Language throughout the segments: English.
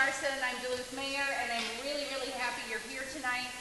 Larson. I'm Duluth Mayor, and I'm really happy you're here tonight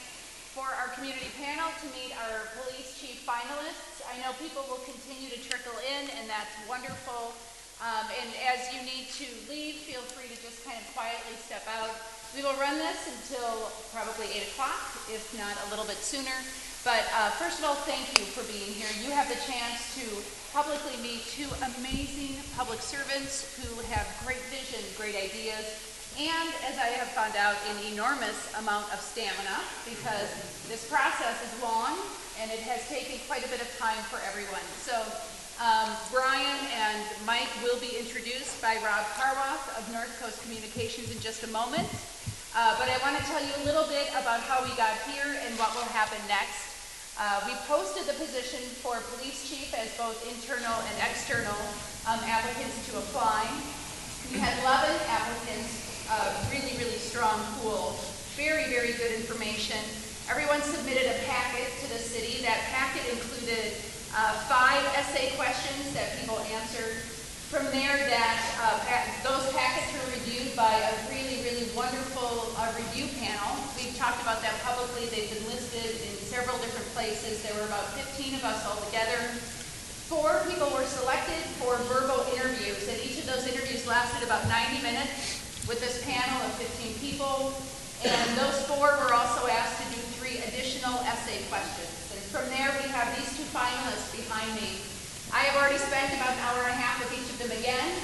for our community panel to meet our police chief finalists. I know people will continue to trickle in, and that's wonderful. And as you need to leave, feel free to just kind of quietly step out. We will run this until probably 8 o'clock, if not a little bit sooner. But first of all, thank you for being here. You have the chance to publicly meet two amazing public servants who have great vision, great ideas, and, as I have found out, an enormous amount of stamina, because this process is long and it has taken quite a bit of time for everyone. So Brian and Mike will be introduced by Rob Karwoth of North Coast Communications in just a moment. But I want to tell you a little bit about how we got here and what will happen next. We posted the position for police chief as both internal and external applicants to apply. We had 11 applicants, really strong pool, very good information. Everyone submitted a packet to the city. That packet included 5 essay questions that people answered. From there, those packets were reviewed by a really wonderful review panel. We've talked about that publicly. They've been listed in several different places. There were about 15 of us altogether. 4 people were selected for verbal interviews, and each of those interviews lasted about 90 minutes with this panel of 15 people. And those 4 were also asked to do 3 additional essay questions. And from there, we have these 2 finalists behind me. I have already spent about an hour and a half with each of them again.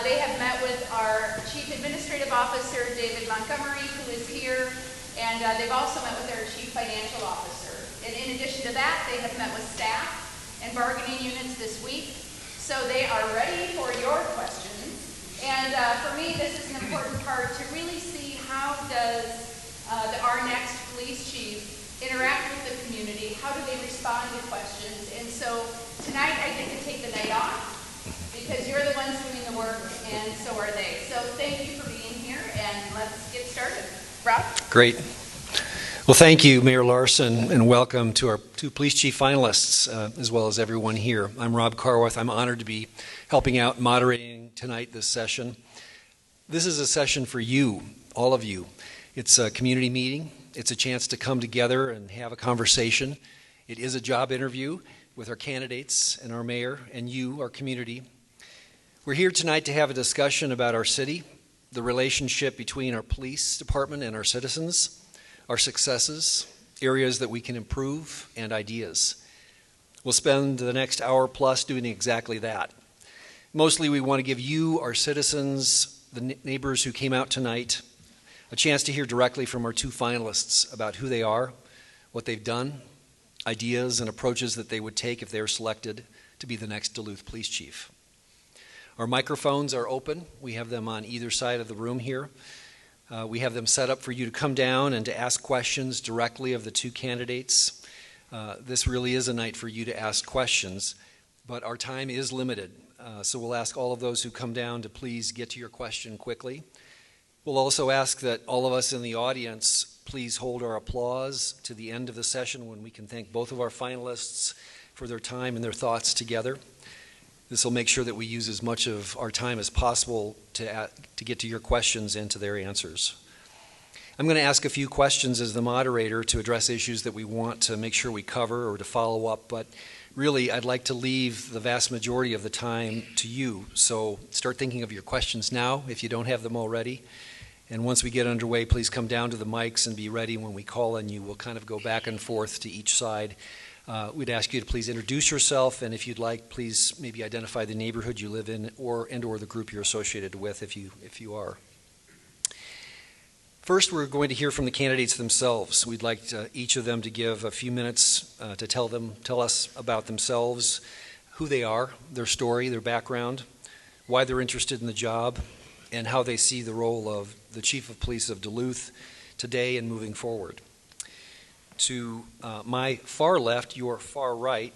They have met with our Chief Administrative Officer, David Montgomery, who is here, and they've also met with our Chief Financial Officer. And in addition to that, they have met with staff and bargaining units this week. So they are ready for your questions. And for me, this is an important part to really see how does our next police chief interact with the community, how do they respond to questions. And so tonight I get to take the night off because you're the ones doing the work and so are they. So thank you for being here, and let's get started. Rob? Great. Well, thank you, Mayor Larson, and welcome to our 2 police chief finalists, as well as everyone here. I'm Rob Karwoth. I'm honored to be helping out moderating tonight this session. This is a session for you, all of you. It's a community meeting. It's a chance to come together and have a conversation. It is a job interview with our candidates and our mayor and you, our community. We're here tonight to have a discussion about our city, the relationship between our police department and our citizens, our successes, areas that we can improve, and ideas. We'll spend the next hour plus doing exactly that. Mostly we want to give you, our citizens, the neighbors who came out tonight, a chance to hear directly from our 2 finalists about who they are, what they've done, ideas and approaches that they would take if they were selected to be the next Duluth Police Chief. Our microphones are open. We have them on either side of the room here. We have them set up for you to come down and to ask questions directly of the 2 candidates. This really is a night for you to ask questions, but our time is limited. So we'll ask all of those who come down to please get to your question quickly. We'll also ask that all of us in the audience please hold our applause to the end of the session when we can thank both of our finalists for their time and their thoughts together. This will make sure that we use as much of our time as possible to get to your questions and to their answers. I'm going to ask a few questions as the moderator to address issues that we want to make sure we cover or to follow up, but really I'd like to leave the vast majority of the time to you. So start thinking of your questions now if you don't have them already. And once we get underway, please come down to the mics and be ready when we call on you. We'll kind of go back and forth to each side. We'd ask you to please introduce yourself, and if you'd like, please maybe identify the neighborhood you live in or the group you're associated with if you are. First, we're going to hear from the candidates themselves. We'd like each of them to give a few minutes to tell us about themselves, who they are, their story, their background, why they're interested in the job, and how they see the role of the Chief of Police of Duluth today and moving forward. To my far left, your far right,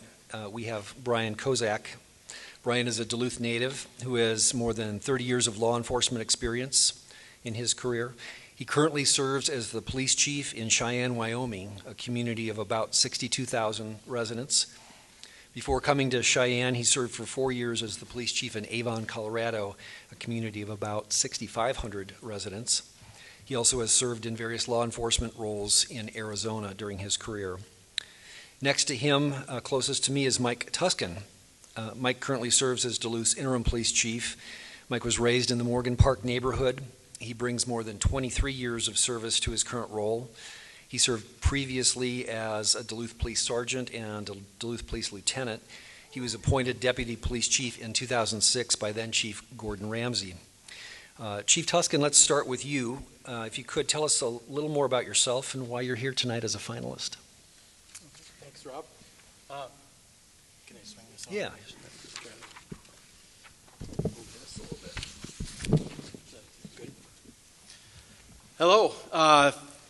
we have Brian Kozak. Brian is a Duluth native who has more than 30 years of law enforcement experience in his career. He currently serves as the police chief in Cheyenne, Wyoming, a community of about 62,000 residents. Before coming to Cheyenne, he served for 4 years as the police chief in Avon, Colorado, a community of about 6,500 residents. He also has served in various law enforcement roles in Arizona during his career. Next to him, closest to me, is Mike Tuskin. Mike currently serves as Duluth's interim police chief. Mike was raised in the Morgan Park neighborhood. He brings more than 23 years of service to his current role. He served previously as a Duluth police sergeant and a Duluth police lieutenant. He was appointed deputy police chief in 2006 by then Chief Gordon Ramsey. Chief Tuskin, let's start with you. If you could tell us a little more about yourself and why you're here tonight as a finalist. Thanks, Rob. Can I swing this on? Yeah. Move this a little bit. Is that good? Hello.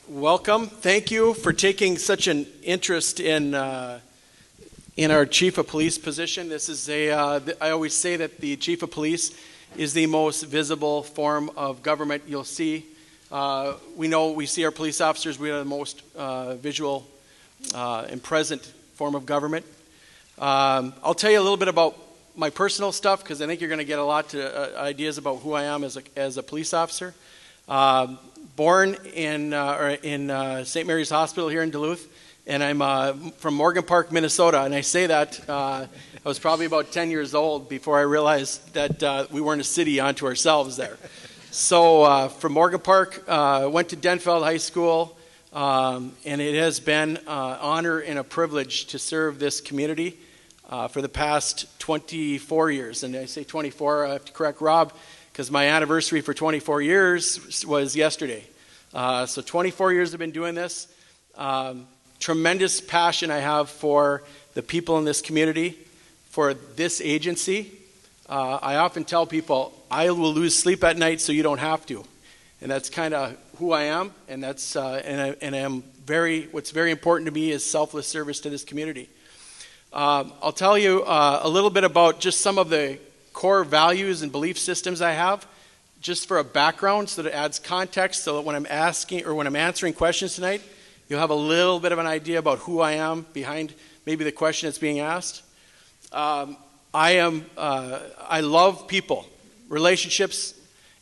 Welcome. Thank you for taking such an interest in our chief of police position. This is I always say that the chief of police is the most visible form of government you'll see. We see our police officers, we are the most visual and present form of government. I'll tell you a little bit about my personal stuff because I think you're going to get a lot of ideas about who I am as a police officer. Born in St. Mary's Hospital here in Duluth, and I'm from Morgan Park, Minnesota. And I say that I was probably about 10 years old before I realized that we weren't a city unto ourselves there. So from Morgan Park, went to Denfeld High School, and it has been an honor and a privilege to serve this community for the past 24 years. And I say 24, I have to correct Rob, because my anniversary for 24 years was yesterday. So 24 years I've been doing this. Tremendous passion I have for the people in this community, for this agency. I often tell people, I will lose sleep at night so you don't have to. And that's kind of who I am, and that's what's very important to me is selfless service to this community. I'll tell you a little bit about just some of the core values and belief systems I have, just for a background so that it adds context so that when I'm asking or when I'm answering questions tonight, you'll have a little bit of an idea about who I am behind maybe the question that's being asked. I love people, relationships.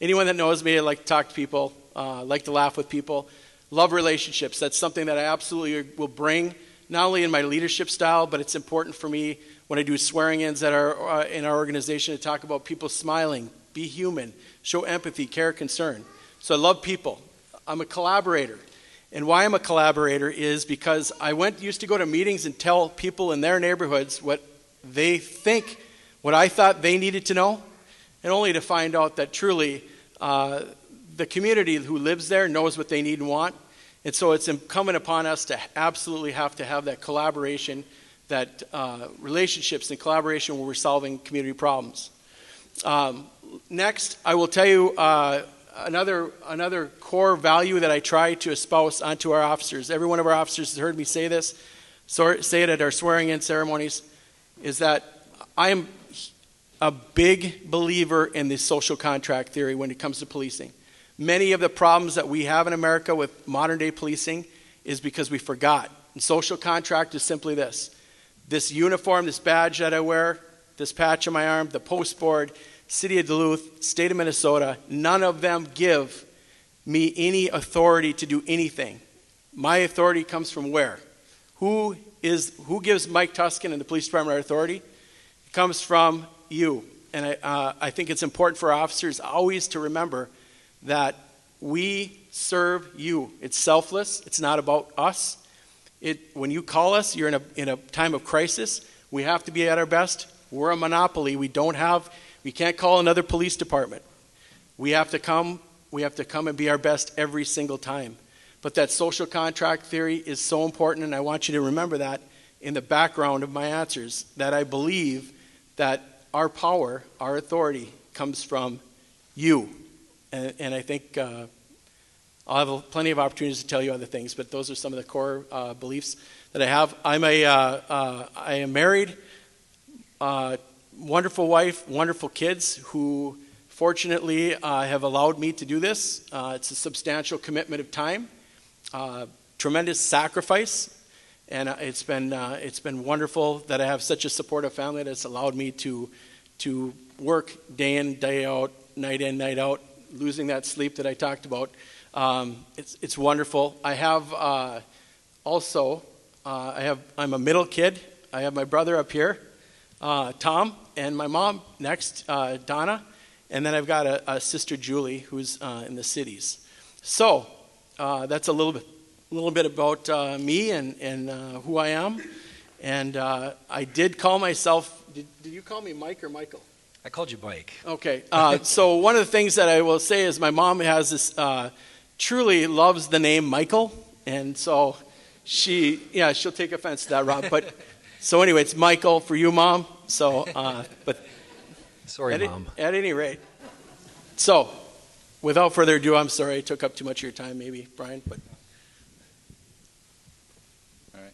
Anyone that knows me, I like to talk to people, like to laugh with people. Love relationships. That's something that I absolutely will bring, not only in my leadership style, but it's important for me when I do swearing-ins in our organization to talk about people smiling, be human, show empathy, care, concern. So I love people. I'm a collaborator. And why I'm a collaborator is because I used to go to meetings and tell people in their neighborhoods what I thought they needed to know, and only to find out that truly the community who lives there knows what they need and want. And so it's incumbent upon us to absolutely have to have that collaboration, that relationships and collaboration where we're solving community problems. Next, I will tell you another core value that I try to espouse onto our officers. Every one of our officers has heard me say this, say it at our swearing-in ceremonies, is that I am a big believer in the social contract theory when it comes to policing. Many of the problems that we have in America with modern-day policing is because we forgot. And social contract is simply this. This uniform, this badge that I wear, this patch on my arm, the post board, City of Duluth, State of Minnesota, none of them give me any authority to do anything. My authority comes from where? Who gives Mike Tuskin and the police department our authority? It comes from you. And I think it's important for our officers always to remember that we serve you. It's selfless. It's not about us. When you call us, you're in a time of crisis. We have to be at our best. We're a monopoly. We can't call another police department. We have to come and be our best every single time. But that social contract theory is so important, and I want you to remember that in the background of my answers, that I believe that our power, our authority, comes from you. And I think I'll have plenty of opportunities to tell you other things, but those are some of the core beliefs that I have. I am married, wonderful wife, wonderful kids who fortunately have allowed me to do this. It's a substantial commitment of time, tremendous sacrifice, and it's been wonderful that I have such a supportive family that's allowed me to work day in, day out, night in, night out, losing that sleep that I talked about. It's wonderful. I have I'm a middle kid. I have my brother up here, Tom, and my mom next, Donna, and then I've got a sister, Julie, who's in the cities. So that's a little bit about me and who I am. And I did call myself. Did you call me Mike or Michael? I called you Mike. Okay. So one of the things that I will say is my mom has this, truly loves the name Michael, and so she'll take offense to that, Rob. But so anyway, it's Michael for you, Mom. So, but sorry, Mom. At any rate, so without further ado, I'm sorry I took up too much of your time, maybe, Brian. But all right.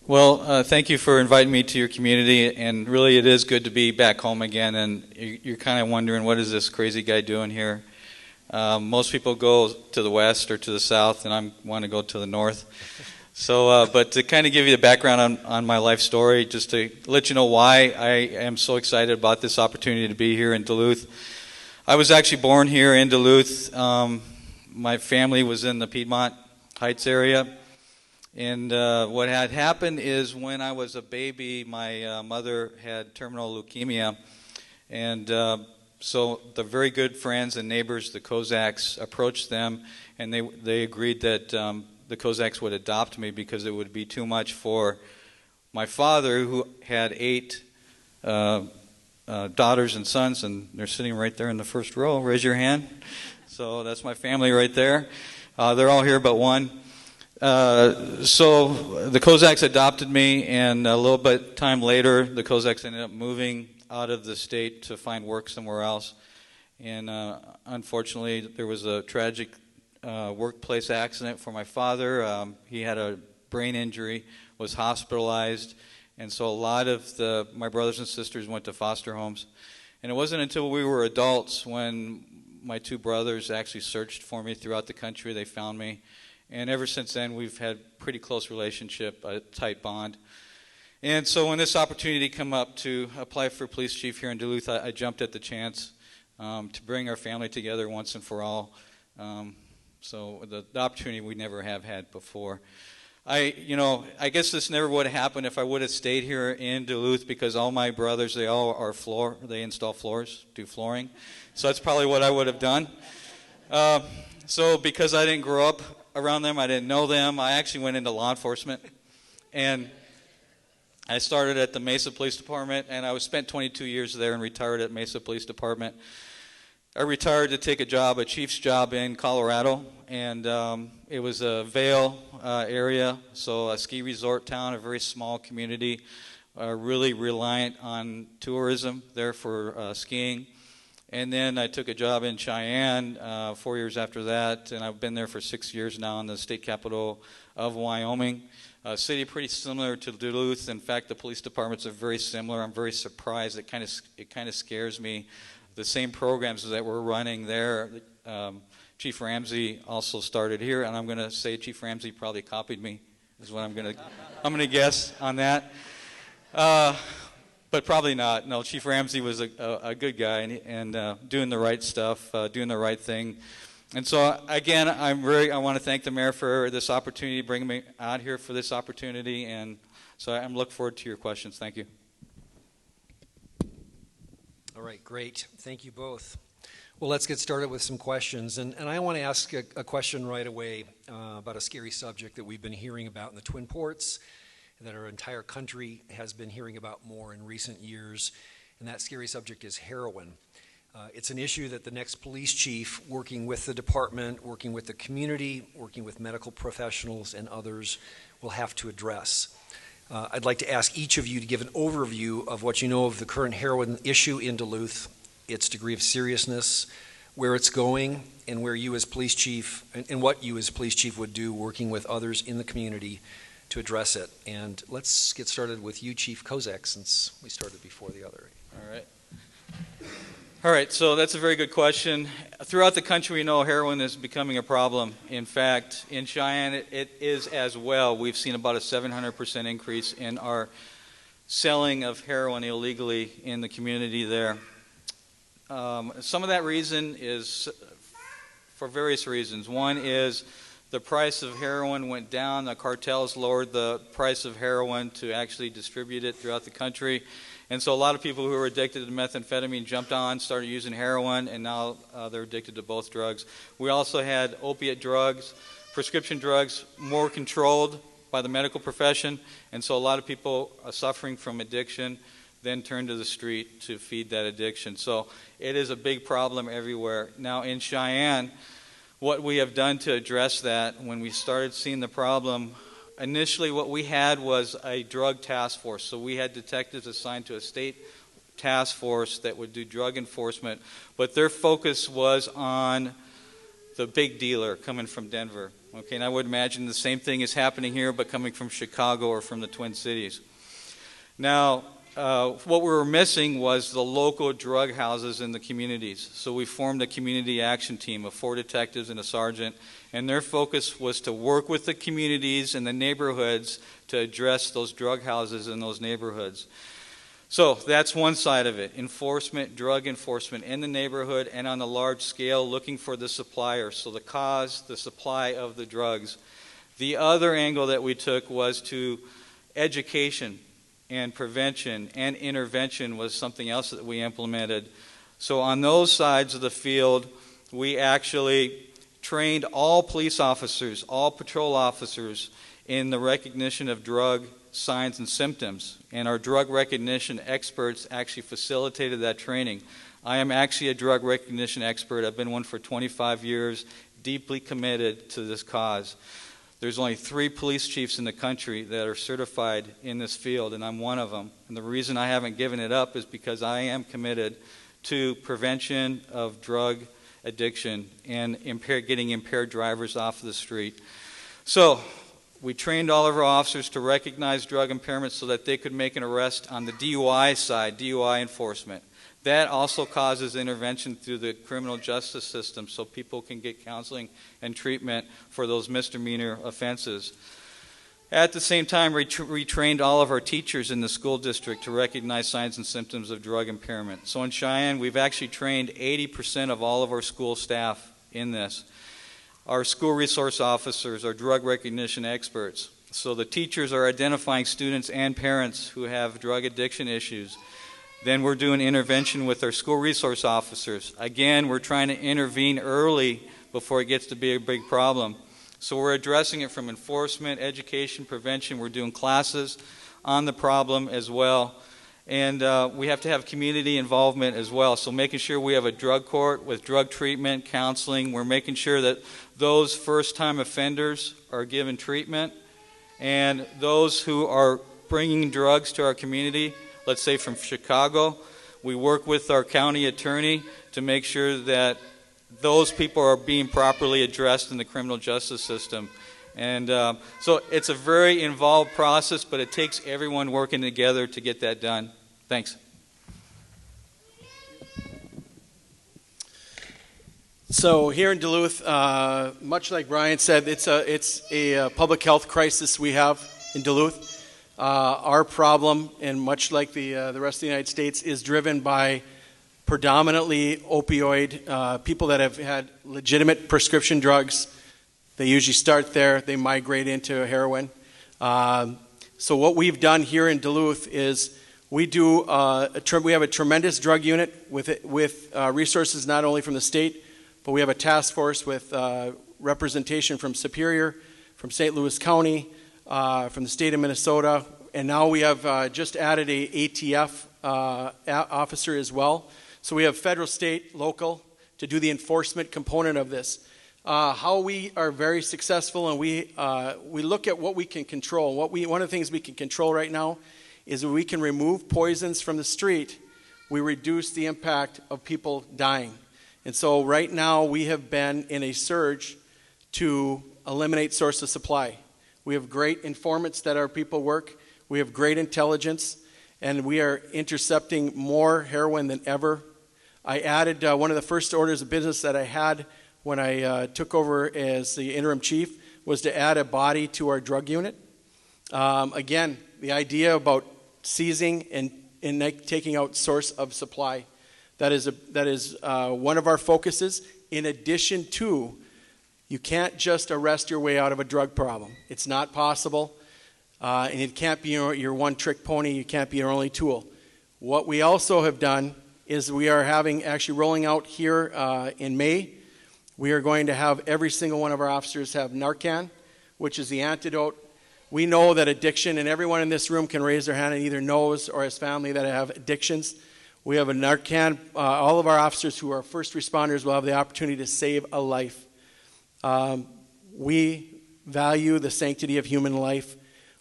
Well, thank you for inviting me to your community, and really it is good to be back home again. And you're kind of wondering, what is this crazy guy doing here? Most people go to the west or to the south, and I want to go to the north. So, but to kind of give you the background on my life story, just to let you know why I am so excited about this opportunity to be here in Duluth. I was actually born here in Duluth. My family was in the Piedmont Heights area. And what had happened is when I was a baby, my mother had terminal leukemia. And so the very good friends and neighbors, the Kozaks, approached them, and they agreed that the Kozaks would adopt me because it would be too much for my father, who had 8 daughters and sons, and they're sitting right there in the first row. Raise your hand. So that's my family right there. They're all here but one. So the Kozaks adopted me, and a little bit time later, the Kozaks ended up moving out of the state to find work somewhere else. And unfortunately, there was a tragic workplace accident for my father. He had a brain injury, was hospitalized, and so a lot of my brothers and sisters went to foster homes. And it wasn't until we were adults when my 2 brothers actually searched for me throughout the country. They found me. And ever since then, we've had pretty close relationship, a tight bond. And so when this opportunity came up to apply for police chief here in Duluth, I jumped at the chance to bring our family together once and for all. So the opportunity we never have had before. I guess this never would have happened if I would have stayed here in Duluth, because all my brothers, they all are they install floors, do flooring. So that's probably what I would have done. So because I didn't grow up around them, I didn't know them, I actually went into law enforcement. And I started at the Mesa Police Department, and I spent 22 years there and retired at Mesa Police Department. I retired to take a chief's job in Colorado, and it was a Vail area, so a ski resort town, a very small community, really reliant on tourism there for skiing. And then I took a job in Cheyenne 4 years after that, and I've been there for 6 years now in the state capital of Wyoming. A city pretty similar to Duluth. In fact, the police departments are very similar. I'm very surprised. It kind of scares me. The same programs that we're running there. Chief Ramsey also started here, and I'm going to say Chief Ramsey probably copied me. Is what I'm going to guess on that. But probably not. No, Chief Ramsey was a good guy and doing the right stuff, doing the right thing. And so, again, I want to thank the mayor for this opportunity, bringing me out here for this opportunity. And so I'm looking forward to your questions. Thank you. All right, great. Thank you both. Well, let's get started with some questions. And I want to ask a question right away about a scary subject that we've been hearing about in the Twin Ports, that our entire country has been hearing about more in recent years, and that scary subject is heroin. It's an issue that the next police chief, working with the department, working with the community, working with medical professionals and others, will have to address. I'd like to ask each of you to give an overview of what you know of the current heroin issue in Duluth, its degree of seriousness, where it's going, and where you as police chief, and what you as police chief would do working with others in the community to address it. And let's get started with you, Chief Kozak, since we started before the other. All right, so that's a very good question. Throughout the country, we know heroin is becoming a problem. In fact, in Cheyenne, it is as well. We've seen about a 700% increase in our selling of heroin illegally in the community there. Some of that reason is for various reasons. One is the price of heroin went down. The cartels lowered the price of heroin to actually distribute it throughout the country. And so a lot of people who were addicted to methamphetamine jumped on, started using heroin, and now they're addicted to both drugs. We also had opiate drugs, prescription drugs, more controlled by the medical profession, and so a lot of people suffering from addiction then turn to the street to feed that addiction. So it is a big problem everywhere. Now in Cheyenne, what we have done to address that, when we started seeing the problem, initially what we had was a drug task force. So we had detectives assigned to a state task force that would do drug enforcement, but their focus was on the big dealer coming from Denver. Okay, and I would imagine the same thing is happening here, but coming from Chicago or from the Twin Cities. Now, what we were missing was the local drug houses in the communities. So we formed a community action team of 4 detectives and a sergeant, and their focus was to work with the communities and the neighborhoods to address those drug houses in those neighborhoods. So that's one side of it, enforcement, drug enforcement in the neighborhood and on a large scale, looking for the supplier, so the cause, the supply of the drugs. The other angle that we took was to education and prevention and intervention was something else that we implemented. So on those sides of the field, we actually trained all police officers, all patrol officers in the recognition of drug signs and symptoms. And our drug recognition experts actually facilitated that training. I am actually a drug recognition expert. I've been one for 25 years, deeply committed to this cause. There's only 3 police chiefs in the country that are certified in this field, and I'm one of them. And the reason I haven't given it up is because I am committed to prevention of drug addiction and getting impaired drivers off of the street. So we trained all of our officers to recognize drug impairment so that they could make an arrest on the DUI side, DUI enforcement. That also causes intervention through the criminal justice system so people can get counseling and treatment for those misdemeanor offenses. At the same time, we trained all of our teachers in the school district to recognize signs and symptoms of drug impairment. So in Cheyenne, we've actually trained 80% of all of our school staff in this. Our school resource officers are drug recognition experts. So the teachers are identifying students and parents who have drug addiction issues. Then we're doing intervention with our school resource officers. Again, we're trying to intervene early before it gets to be a big problem. So we're addressing it from enforcement, education, prevention. We're doing classes on the problem as well. And we have to have community involvement as well. So making sure we have a drug court with drug treatment, counseling. We're making sure that those first-time offenders are given treatment. And those who are bringing drugs to our community, let's say from Chicago, we work with our county attorney to make sure that those people are being properly addressed in the criminal justice system. And so it's a very involved process, but it takes everyone working together to get that done. Thanks. So here in Duluth, much like Brian said, it's a public health crisis we have in Duluth. Our problem, and much like the rest of the United States, is driven by predominantly opioid people that have had legitimate prescription drugs. They usually start there, they migrate into heroin. So what we've done here in Duluth is we have a tremendous drug unit with resources not only from the state, but we have a task force with representation from Superior, from St. Louis County, from the state of Minnesota, and now we have just added a ATF officer as well. So we have federal, state, local to do the enforcement component of this. How we are very successful, and we look at what we can control. One of the things we can control right now is that we can remove poisons from the street. We reduce the impact of people dying. And so right now we have been in a surge to eliminate source of supply. We have great informants that our people work. We have great intelligence, and we are intercepting more heroin than ever. I added one of the first orders of business that I had when I took over as the interim chief was to add a body to our drug unit. Again, the idea about seizing and taking out source of supply. That is one of our focuses. In addition to, you can't just arrest your way out of a drug problem. It's not possible, and it can't be your one-trick pony. You can't be your only tool. What we also have done is we are actually rolling out here in May. We are going to have every single one of our officers have Narcan, which is the antidote. We know that addiction, and everyone in this room can raise their hand and either knows or has family that have addictions. We have a Narcan. All of our officers who are first responders will have the opportunity to save a life. We value the sanctity of human life.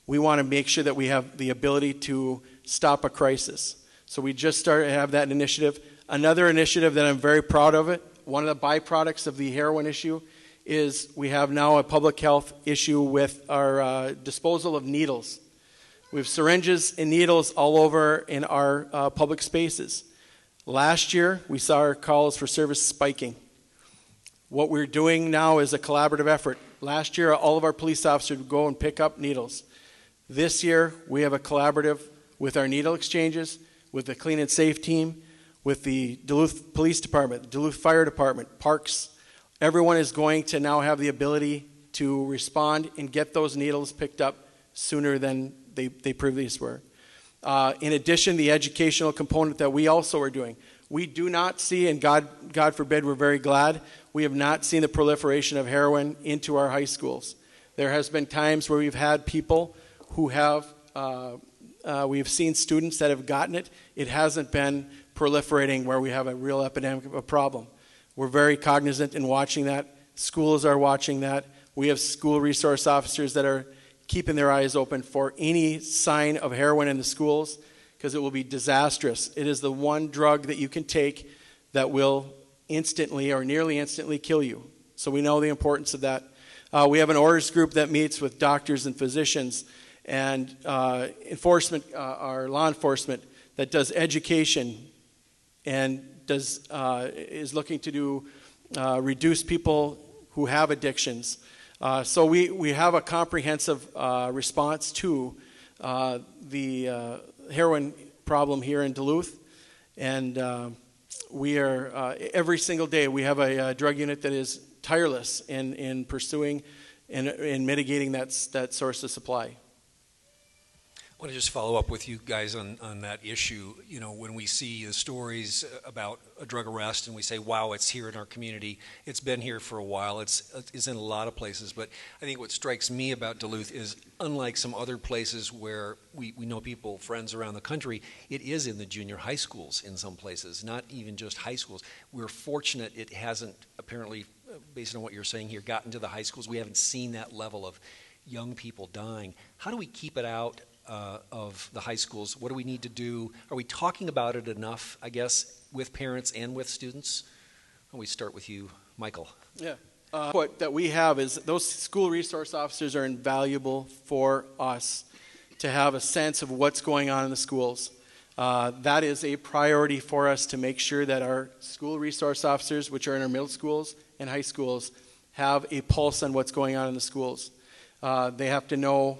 We want to make sure that we have the ability to stop a crisis. So we just started to have that initiative. Another initiative that I'm very proud of, one of the byproducts of the heroin issue, is we have now a public health issue with our disposal of needles. We have syringes and needles all over in our public spaces. Last year, we saw our calls for service spiking. What we're doing now is a collaborative effort. Last year, all of our police officers would go and pick up needles. This year, we have a collaborative with our needle exchanges, with the Clean and Safe team, with the Duluth Police Department, the Duluth Fire Department, Parks. Everyone is going to now have the ability to respond and get those needles picked up sooner than they previously were. In addition, the educational component that we also are doing. We do not see, and God forbid, we're very glad, we have not seen the proliferation of heroin into our high schools. There has been times where we've had people who have, we've seen students that have gotten it. It hasn't been proliferating where we have a real epidemic of a problem. We're very cognizant in watching that. Schools are watching that. We have school resource officers that are keeping their eyes open for any sign of heroin in the schools, because it will be disastrous. It is the one drug that you can take that will instantly or nearly instantly kill you. So we know the importance of that. We have an orders group that meets with doctors and physicians and enforcement, our law enforcement, that does education and is looking to do reduce people who have addictions. So we have a comprehensive response to the heroin problem here in Duluth, and we are every single day we have a drug unit that is tireless in pursuing and in mitigating that source of supply. I want to just follow up with you guys on that issue. You know, when we see the stories about a drug arrest and we say, wow, it's here in our community, it's been here for a while, it's in a lot of places, but I think what strikes me about Duluth is, unlike some other places where we know people, friends around the country, it is in the junior high schools in some places, not even just high schools. We're fortunate it hasn't, apparently, based on what you're saying here, gotten to the high schools. We haven't seen that level of young people dying. How do we keep it out of the high schools? What do we need to do? Are we talking about it enough, I guess, with parents and with students? Why don't we start with you, Michael? Yeah. What that we have is those school resource officers are invaluable for us to have a sense of what's going on in the schools. That is a priority for us to make sure that our school resource officers, which are in our middle schools and high schools, have a pulse on what's going on in the schools. They have to know.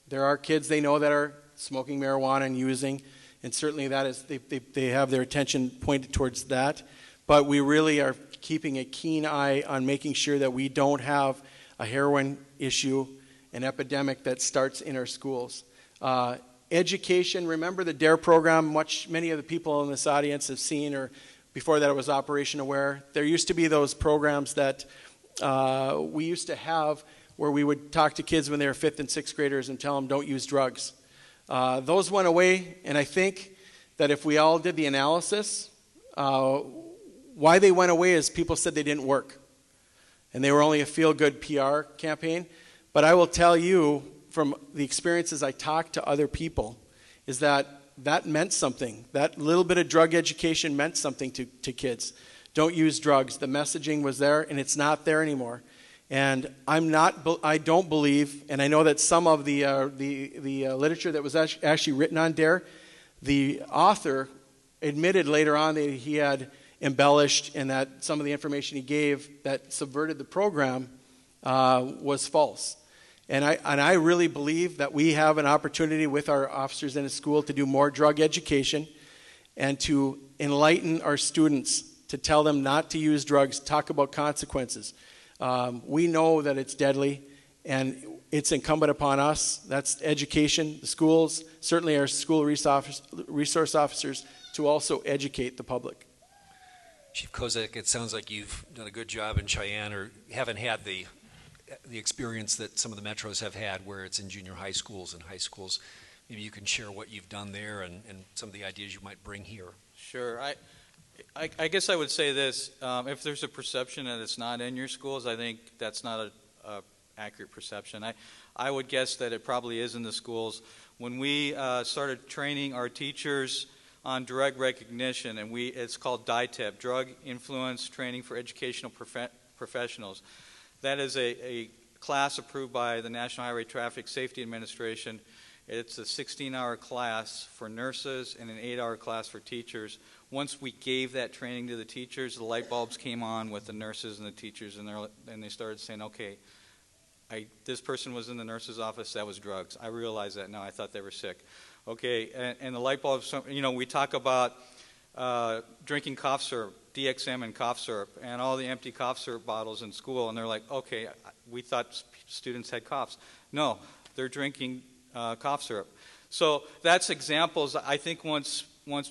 There are kids they know that are smoking marijuana and using, and certainly that is they have their attention pointed towards that. But we really are keeping a keen eye on making sure that we don't have a heroin issue, an epidemic that starts in our schools. Education, remember the DARE program, many of the people in this audience have seen, or before that it was Operation Aware. There used to be those programs that we used to have where we would talk to kids when they were 5th and 6th graders and tell them don't use drugs. Those went away, and I think that if we all did the analysis, why they went away is people said they didn't work. And they were only a feel-good PR campaign. But I will tell you from the experiences I talked to other people is that meant something. That little bit of drug education meant something to kids. Don't use drugs. The messaging was there, and it's not there anymore. And I don't believe, and I know that some of the literature that was actually written on DARE, the author admitted later on that he had embellished and that some of the information he gave that subverted the program was false. And I really believe that we have an opportunity with our officers in the school to do more drug education and to enlighten our students, to tell them not to use drugs, talk about consequences. We know that it's deadly, and it's incumbent upon us, that's education, the schools, certainly our school resource officers, to also educate the public. Chief Kozak, it sounds like you've done a good job in Cheyenne, or haven't had the experience that some of the metros have had where it's in junior high schools and high schools. Maybe you can share what you've done there and some of the ideas you might bring here. Sure. I guess I would say this. If there's a perception that it's not in your schools, I think that's not a accurate perception. I would guess that it probably is in the schools. When we started training our teachers on drug recognition, and it's called DITEP, Drug Influence Training for Educational Professionals. That is a class approved by the National Highway Traffic Safety Administration. It's a 16-hour class for nurses and an 8-hour class for teachers. Once we gave that training to the teachers, the light bulbs came on with the nurses and the teachers, and they started saying, okay, this person was in the nurse's office, that was drugs. I realize that now, I thought they were sick. Okay, and the light bulbs, we talk about drinking cough syrup, DXM and cough syrup, and all the empty cough syrup bottles in school, and they're like, okay, we thought students had coughs. No, they're drinking cough syrup. So that's examples. I think once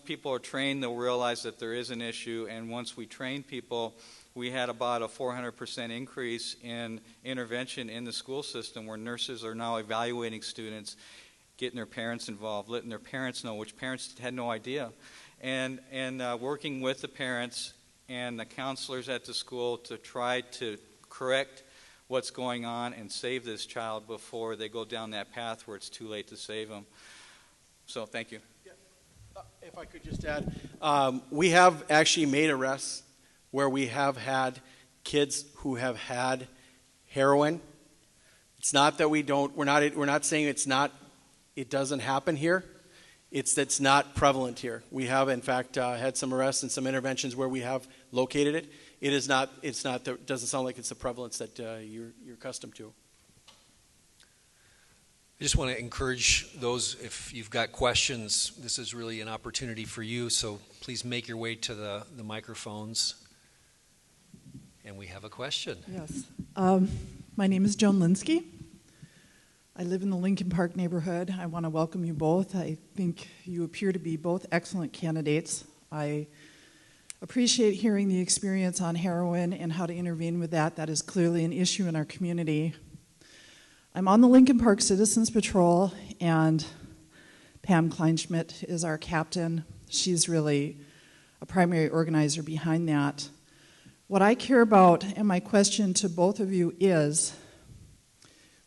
people are trained, they'll realize that there is an issue, and once we train people, we had about a 400% increase in intervention in the school system, where nurses are now evaluating students, getting their parents involved, letting their parents know, which parents had no idea, and working with the parents and the counselors at the school to try to correct what's going on and save this child before they go down that path where it's too late to save them. So thank you. Yeah. If I could just add, we have actually made arrests where we have had kids who have had heroin. It's not that we're not saying it doesn't happen here. It's that's not prevalent here. We have, in fact, had some arrests and some interventions where we have located it. It doesn't sound like it's the prevalence that you're accustomed to. I just want to encourage those, if you've got questions, this is really an opportunity for you, so please make your way to the microphones. And we have a question. Yes. My name is Joan Linsky. I live in the Lincoln Park neighborhood. I want to welcome you both. I think you appear to be both excellent candidates. I appreciate hearing the experience on heroin and how to intervene with that. That is clearly an issue in our community. I'm on the Lincoln Park Citizens Patrol, and Pam Kleinschmidt is our captain. She's really a primary organizer behind that. What I care about, and my question to both of you is,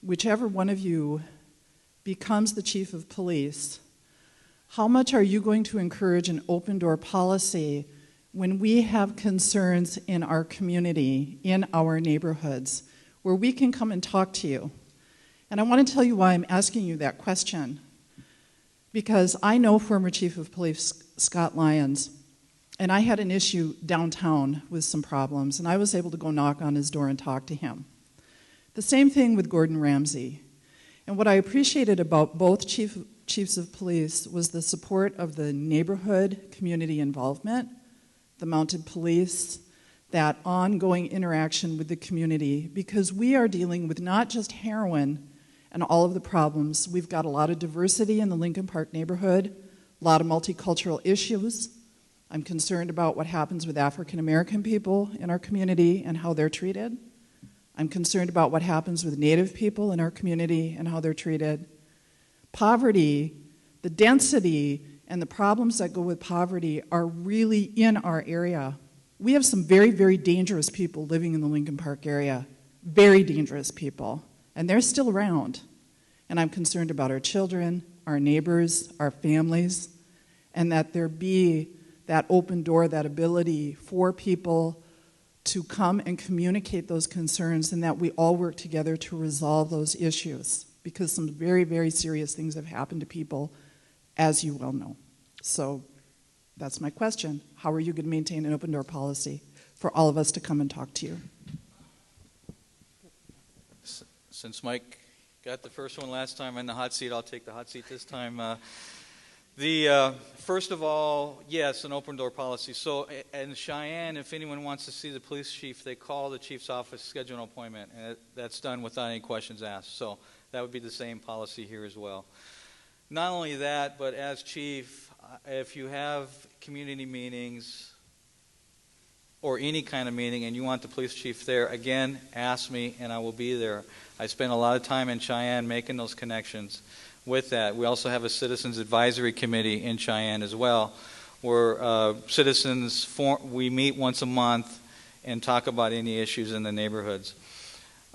whichever one of you becomes the chief of police, how much are you going to encourage an open door policy when we have concerns in our community, in our neighborhoods, where we can come and talk to you? And I want to tell you why I'm asking you that question. Because I know former Chief of Police Scott Lyons, and I had an issue downtown with some problems, and I was able to go knock on his door and talk to him. The same thing with Gordon Ramsay. And what I appreciated about both chiefs of police was the support of the neighborhood community involvement, the mounted police, that ongoing interaction with the community, because we are dealing with not just heroin and all of the problems. We've got a lot of diversity in the Lincoln Park neighborhood, a lot of multicultural issues. I'm concerned about what happens with African American people in our community and how they're treated. I'm concerned about what happens with Native people in our community and how they're treated. Poverty, the density and the problems that go with poverty are really in our area. We have some very, very dangerous people living in the Lincoln Park area, very dangerous people, and they're still around. And I'm concerned about our children, our neighbors, our families, and that there be that open door, that ability for people to come and communicate those concerns, and that we all work together to resolve those issues, because some very, very serious things have happened to people, as you well know. So that's my question. How are you going to maintain an open door policy for all of us to come and talk to you? Since Mike got the first one last time in the hot seat, I'll take the hot seat this time. First of all, yes, an open door policy. So in Cheyenne, if anyone wants to see the police chief, they call the chief's office, schedule an appointment, and that's done without any questions asked. So that would be the same policy here as well. Not only that, but as chief, if you have community meetings or any kind of meeting and you want the police chief there, again, ask me and I will be there. I spend a lot of time in Cheyenne making those connections. With that, we also have a Citizens Advisory Committee in Cheyenne as well, where we meet once a month and talk about any issues in the neighborhoods.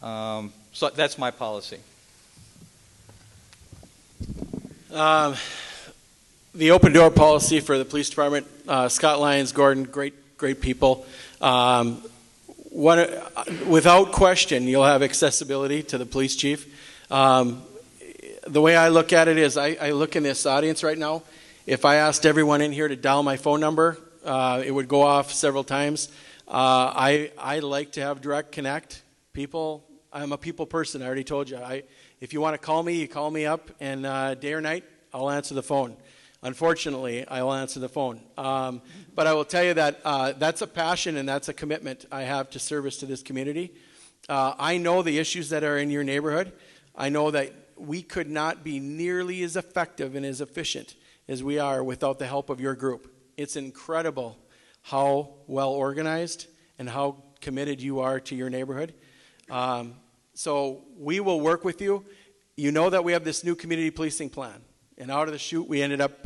So that's my policy. The open door policy for the police department, Scott Lyons, Gordon, great people. Without question, you'll have accessibility to the police chief. The way I look at it is I look in this audience right now. If I asked everyone in here to dial my phone number, it would go off several times. I like to have direct connect. People, I'm a people person. I already told you. If you want to call me, you call me up, and day or night, I'll answer the phone. Unfortunately, I will answer the phone. But I will tell you that that's a passion and that's a commitment I have to service to this community. I know the issues that are in your neighborhood. I know that we could not be nearly as effective and as efficient as we are without the help of your group. It's incredible how well organized and how committed you are to your neighborhood. So we will work with you. You know that we have this new community policing plan. And out of the chute, we ended up,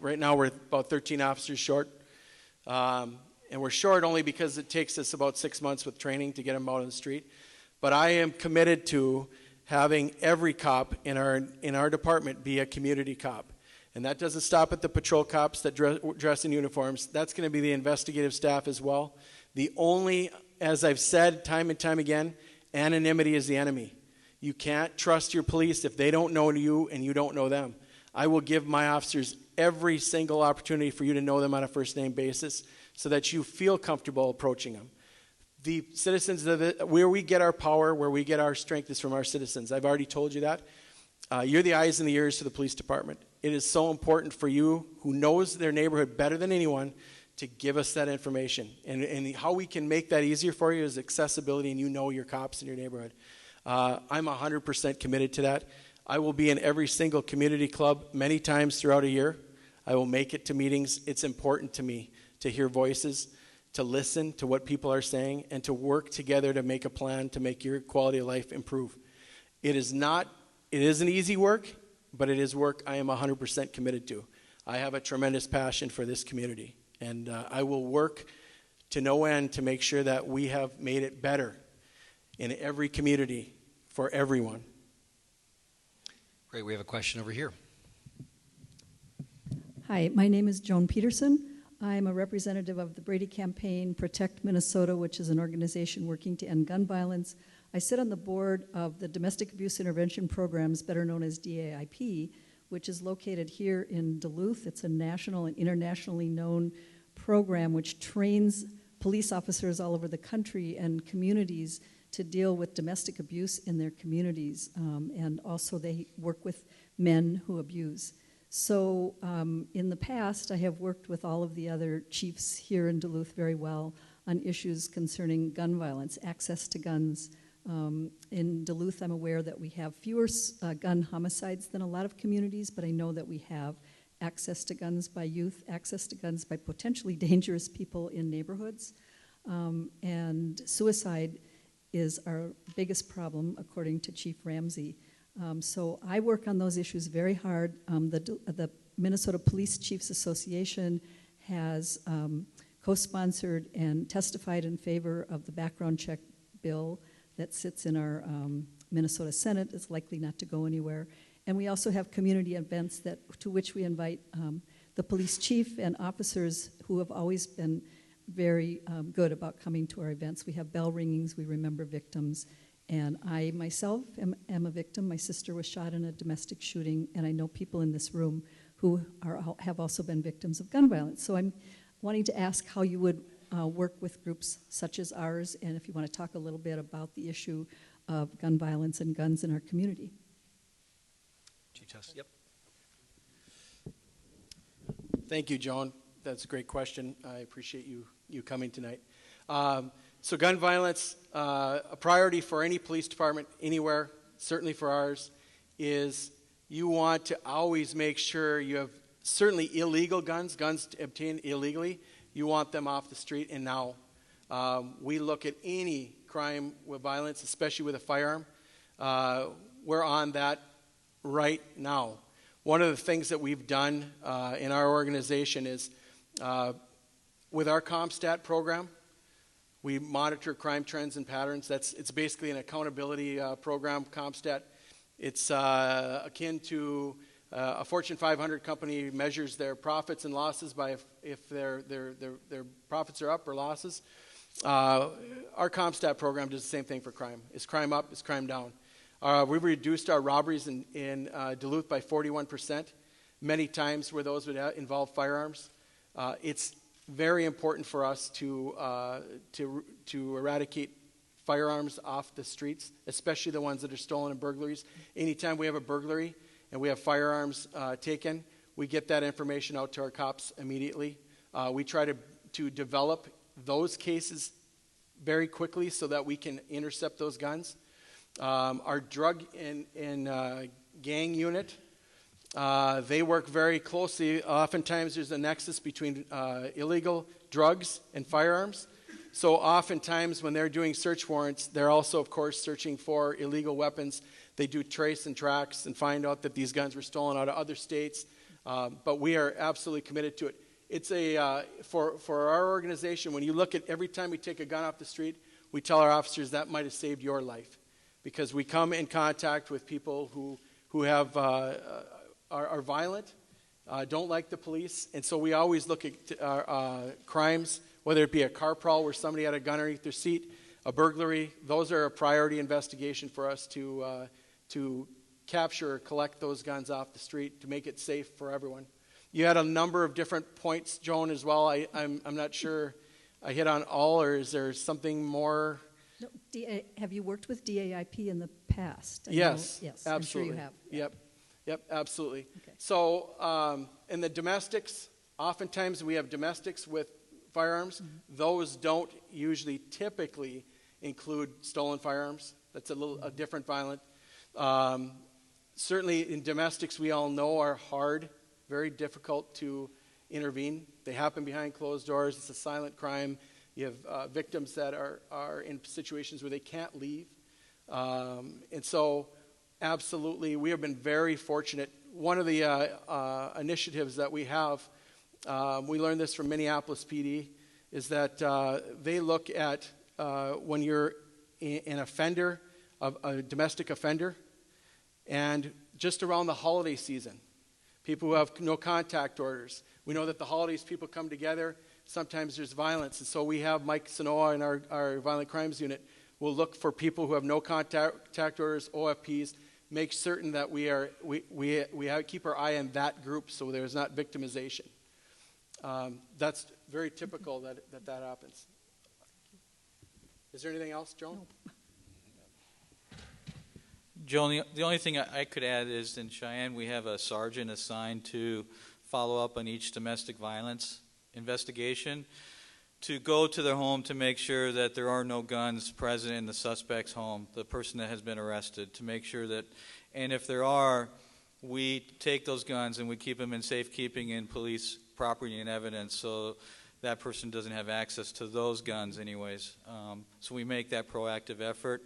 right now we're about 13 officers short. And we're short only because it takes us about 6 months with training to get them out on the street. But I am committed to having every cop in our department be a community cop. And that doesn't stop at the patrol cops that dress in uniforms. That's going to be the investigative staff as well. The only, as I've said time and time again, anonymity is the enemy. You can't trust your police if they don't know you and you don't know them. I will give my officers every single opportunity for you to know them on a first-name basis so that you feel comfortable approaching them. The citizens, where we get our power, where we get our strength is from our citizens. I've already told you that. You're the eyes and the ears to the police department. It is so important for you, who knows their neighborhood better than anyone, to give us that information. And how we can make that easier for you is accessibility, and you know your cops in your neighborhood. I'm 100% committed to that. I will be in every single community club many times throughout a year. I will make it to meetings. It's important to me to hear voices, to listen to what people are saying, and to work together to make a plan to make your quality of life improve. It isn't easy work, but it is work I am 100% committed to. I have a tremendous passion for this community, and I will work to no end to make sure that we have made it better in every community for everyone. Great, we have a question over here. Hi, my name is Joan Peterson. I'm a representative of the Brady Campaign, Protect Minnesota, which is an organization working to end gun violence. I sit on the board of the Domestic Abuse Intervention Programs, better known as DAIP, which is located here in Duluth. It's a national and internationally known program which trains police officers all over the country and communities to deal with domestic abuse in their communities. And also they work with men who abuse. So in the past, I have worked with all of the other chiefs here in Duluth very well on issues concerning gun violence, access to guns. In Duluth, I'm aware that we have fewer gun homicides than a lot of communities, but I know that we have access to guns by youth, access to guns by potentially dangerous people in neighborhoods. And suicide is our biggest problem, according to Chief Ramsey. So I work on those issues very hard. The Minnesota Police Chiefs Association has co-sponsored and testified in favor of the background check bill that sits in our Minnesota Senate. It's likely not to go anywhere. And we also have community events to which we invite the police chief and officers who have always been very good about coming to our events. We have bell ringings, we remember victims. And I myself am a victim. My sister was shot in a domestic shooting, and I know people in this room who have also been victims of gun violence. So I'm wanting to ask how you would work with groups such as ours, and if you want to talk a little bit about the issue of gun violence and guns in our community. Chief Justice, yep. Thank you, Joan. That's a great question. I appreciate you coming tonight. So gun violence, a priority for any police department anywhere, certainly for ours, is you want to always make sure you have certainly illegal guns obtained illegally, you want them off the street. And now we look at any crime with violence, especially with a firearm. We're on that right now. One of the things that we've done in our organization is with our CompStat program, we monitor crime trends and patterns. It's basically an accountability program, CompStat. It's akin to a Fortune 500 company measures their profits and losses by if their profits are up or losses. Our CompStat program does the same thing for crime. Is crime up? Is crime down? We've reduced our robberies in Duluth by 41%. Many times where those would involve firearms. It's very important for us to eradicate firearms off the streets, especially the ones that are stolen in burglaries. Anytime we have a burglary and we have firearms taken, we get that information out to our cops immediately. We try to develop those cases very quickly so that we can intercept those guns. Our drug and gang unit, they work very closely. Oftentimes there's a nexus between illegal drugs and firearms. So oftentimes when they're doing search warrants, they're also, of course, searching for illegal weapons. They do trace and tracks and find out that these guns were stolen out of other states. But we are absolutely committed to it. It's for our organization, when you look at every time we take a gun off the street, we tell our officers that might have saved your life. Because we come in contact with people who have are violent, don't like the police, and so we always look at crimes, whether it be a car prowl where somebody had a gun underneath their seat, a burglary. Those are a priority investigation for us to capture or collect those guns off the street to make it safe for everyone. You had a number of different points, Joan, as well. I'm not sure I hit on all, or is there something more? No, have you worked with DAIP in the past? Yes, yes, absolutely. I'm sure you have. Yep, absolutely. Okay. So in the domestics, oftentimes we have domestics with firearms. Mm-hmm. Those don't usually typically include stolen firearms. That's a different violent. Certainly in domestics, we all know are hard, very difficult to intervene. They happen behind closed doors. It's a silent crime. You have victims that are in situations where they can't leave. And so, absolutely, we have been very fortunate. One of the initiatives that we have, we learned this from Minneapolis PD, is that they look at when you're an offender, a domestic offender, and just around the holiday season, people who have no contact orders. We know that the holidays people come together. Sometimes there's violence, and so we have Mike Sanoa in our violent crimes unit will look for people who have no contact orders, OFPs, make certain that we keep our eye on that group so there's not victimization. That's very typical that happens. Is there anything else, Joan? No. Joan, the only thing I could add is in Cheyenne we have a sergeant assigned to follow up on each domestic violence investigation, to go to their home to make sure that there are no guns present in the suspect's home, the person that has been arrested, to make sure that, and if there are, we take those guns and we keep them in safekeeping in police property and evidence so that person doesn't have access to those guns anyways. So we make that proactive effort.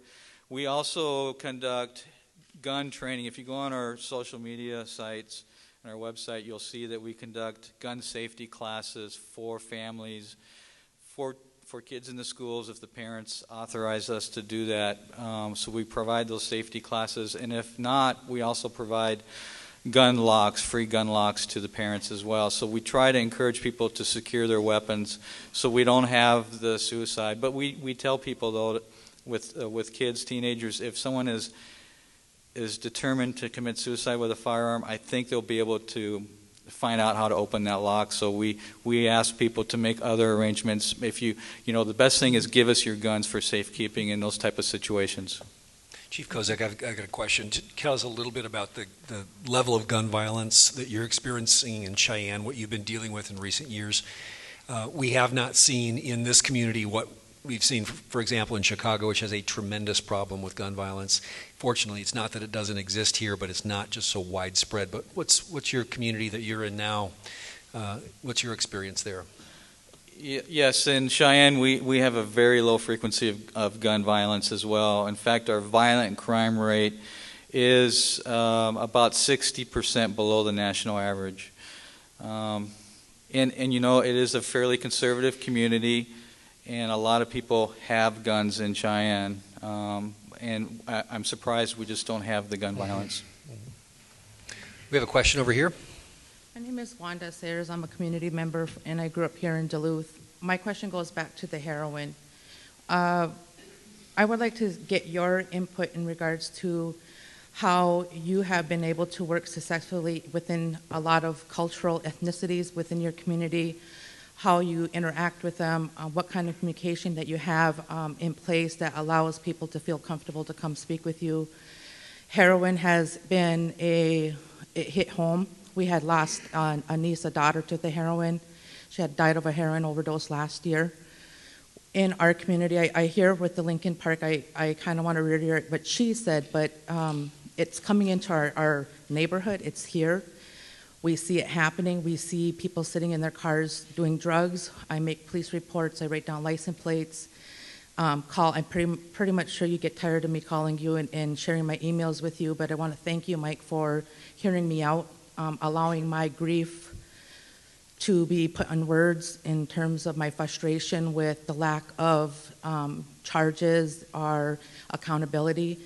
We also conduct gun training. If you go on our social media sites, on our website, you'll see that we conduct gun safety classes for families, for kids in the schools if the parents authorize us to do that. So we provide those safety classes, and if not, we also provide gun locks, free gun locks to the parents as well. So we try to encourage people to secure their weapons so we don't have the suicide. But we tell people, though, with kids, teenagers, if someone is determined to commit suicide with a firearm, I think they'll be able to find out how to open that lock. So we ask people to make other arrangements. If the best thing is give us your guns for safekeeping in those type of situations. Chief Kozak, I've got a question. Tell us a little bit about the level of gun violence that you're experiencing in Cheyenne, what you've been dealing with in recent years. We have not seen in this community what we've seen, for example, in Chicago, which has a tremendous problem with gun violence. Fortunately, it's not that it doesn't exist here, but it's not just so widespread. But what's your community that you're in now? What's your experience there? Yes, in Cheyenne, we have a very low frequency of gun violence as well. In fact, our violent crime rate is about 60% below the national average. And you know, it is a fairly conservative community, and a lot of people have guns in Cheyenne. And I'm surprised we just don't have the gun violence. We have a question over here. My name is Wanda Sayers. I'm a community member, and I grew up here in Duluth. My question goes back to the heroin. I would like to get your input in regards to how you have been able to work successfully within a lot of cultural ethnicities within your community, how you interact with them, what kind of communication that you have in place that allows people to feel comfortable to come speak with you. Heroin has been it hit home. We had lost a niece, a daughter to the heroin. She had died of a heroin overdose last year. In our community, I hear with the Lincoln Park, I kind of want to reiterate what she said, but it's coming into our neighborhood. It's here. We see it happening. We see people sitting in their cars doing drugs. I make police reports. I write down license plates. I'm pretty much sure you get tired of me calling you and sharing my emails with you, but I want to thank you, Mike, for hearing me out. Allowing my grief to be put in words in terms of my frustration with the lack of charges or accountability.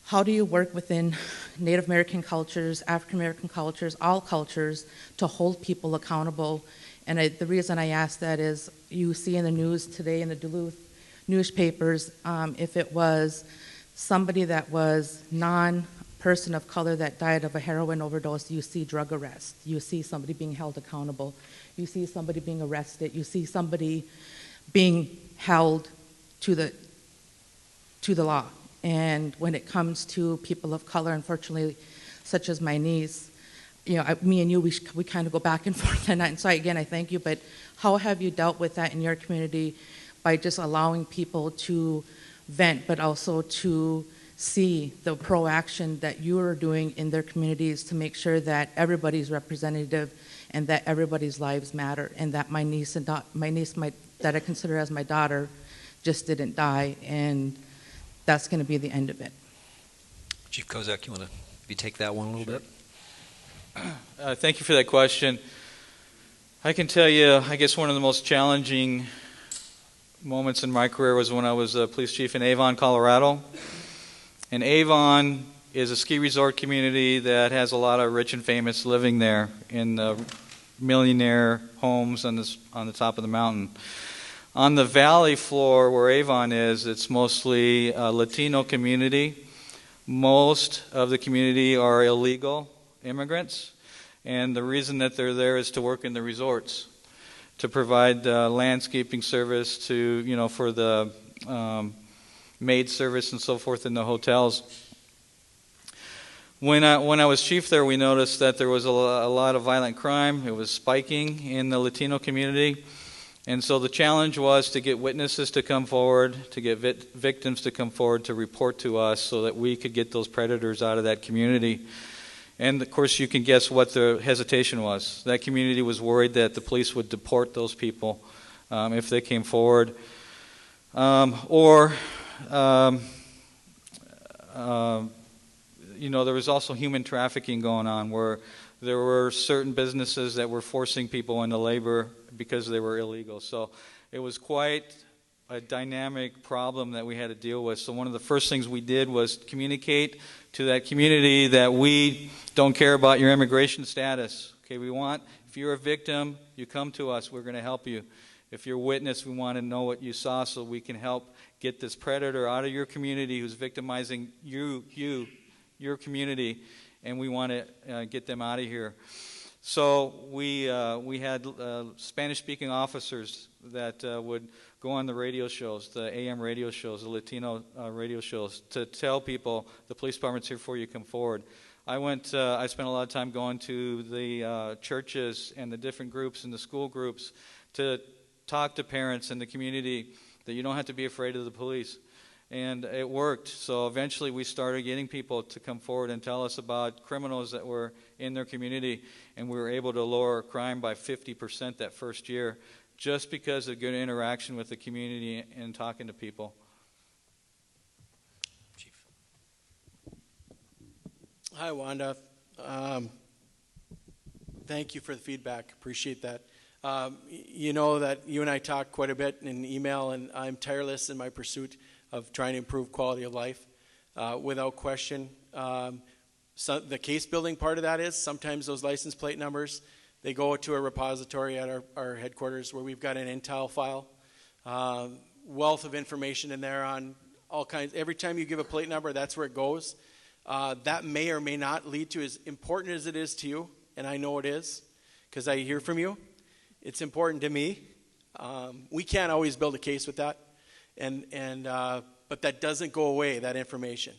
How do you work within Native American cultures, African American cultures, all cultures, to hold people accountable? And the reason I ask that is you see in the news today in the Duluth newspapers, if it was somebody that was person of color that died of a heroin overdose, you see drug arrest. You see somebody being held accountable. You see somebody being arrested. You see somebody being held to the law. And when it comes to people of color, unfortunately, such as my niece, you know, me and you, we kind of go back and forth on that. And so again, I thank you. But how have you dealt with that in your community by just allowing people to vent, but also to see the pro-action that you are doing in their communities to make sure that everybody's representative and that everybody's lives matter, and that my niece that I consider as my daughter just didn't die, and that's going to be the end of it. Chief Kozak, you want to take that one a little bit? Thank you for that question. I can tell you, I guess one of the most challenging moments in my career was when I was a police chief in Avon, Colorado. And Avon is a ski resort community that has a lot of rich and famous living there in the millionaire homes on the top of the mountain. On the valley floor where Avon is, it's mostly a Latino community. Most of the community are illegal immigrants, and the reason that they're there is to work in the resorts, to provide landscaping service for the maid service and so forth in the hotels. When I was chief there, we noticed that there was a lot of violent crime. It was spiking in the Latino community. And so the challenge was to get witnesses to come forward, to get victims to come forward to report to us so that we could get those predators out of that community. And of course, you can guess what the hesitation was. That community was worried that the police would deport those people if they came forward. There was also human trafficking going on where there were certain businesses that were forcing people into labor because they were illegal. So it was quite a dynamic problem that we had to deal with. So one of the first things we did was communicate to that community that we don't care about your immigration status. Okay, if you're a victim, you come to us, we're going to help you. If you're a witness, we want to know what you saw so we can help get this predator out of your community who's victimizing your community, and we want to get them out of here. So we had Spanish-speaking officers that would go on the radio shows, the AM radio shows, the Latino radio shows, to tell people the police department's here for you, come forward. I spent a lot of time going to the churches and the different groups and the school groups to talk to parents in the community that you don't have to be afraid of the police. And it worked. So eventually we started getting people to come forward and tell us about criminals that were in their community, and we were able to lower crime by 50% that first year just because of good interaction with the community and talking to people. Chief. Hi, Wanda. Thank you for the feedback. Appreciate that. You know that you and I talk quite a bit in email, and I'm tireless in my pursuit of trying to improve quality of life. Without question, so the case building part of that is sometimes those license plate numbers, they go to a repository at our headquarters where we've got an intel file, wealth of information in there on all kinds. Every time you give a plate number, that's where it goes. That may or may not lead to, as important as it is to you, and I know it is because I hear from you, it's important to me. We can't always build a case with that. But that doesn't go away, that information.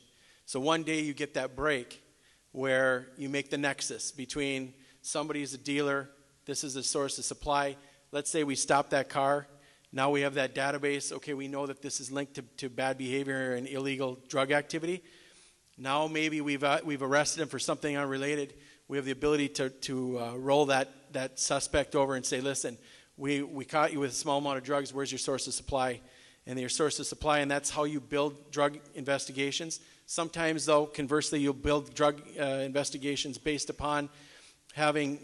So one day you get that break where you make the nexus between somebody's a dealer, this is a source of supply. Let's say we stop that car. Now we have that database. Okay, we know that this is linked to bad behavior and illegal drug activity. Now maybe we've arrested him for something unrelated. We have the ability to roll that suspect over and say, listen, we caught you with a small amount of drugs. Where's your source of supply? And your source of supply, and that's how you build drug investigations. Sometimes, though, conversely, you'll build drug investigations based upon having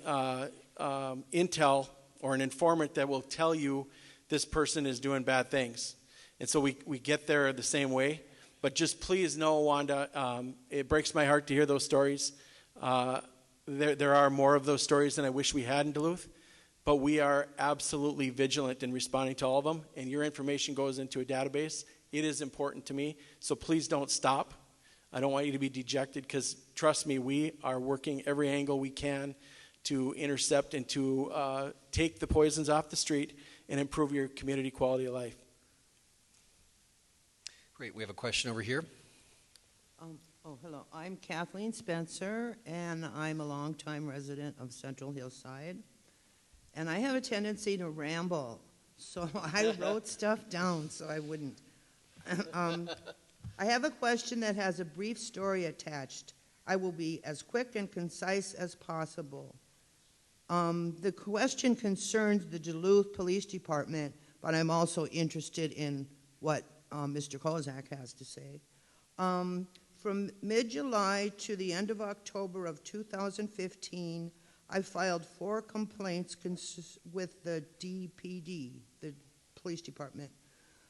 intel or an informant that will tell you this person is doing bad things. And so we get there the same way. But just please know, Wanda, it breaks my heart to hear those stories. There are more of those stories than I wish we had in Duluth. But we are absolutely vigilant in responding to all of them, and your information goes into a database. It is important to me, so please don't stop. I don't want you to be dejected because, trust me, we are working every angle we can to intercept and to take the poisons off the street and improve your community quality of life. Great. We have a question over here. Hello. I'm Kathleen Spencer, and I'm a longtime resident of Central Hillside. And I have a tendency to ramble, so I wrote stuff down so I wouldn't. I have a question that has a brief story attached. I will be as quick and concise as possible. The question concerns the Duluth Police Department, but I'm also interested in what Mr. Kozak has to say. From mid-July to the end of October of 2015, I filed 4 complaints with the DPD, the police department.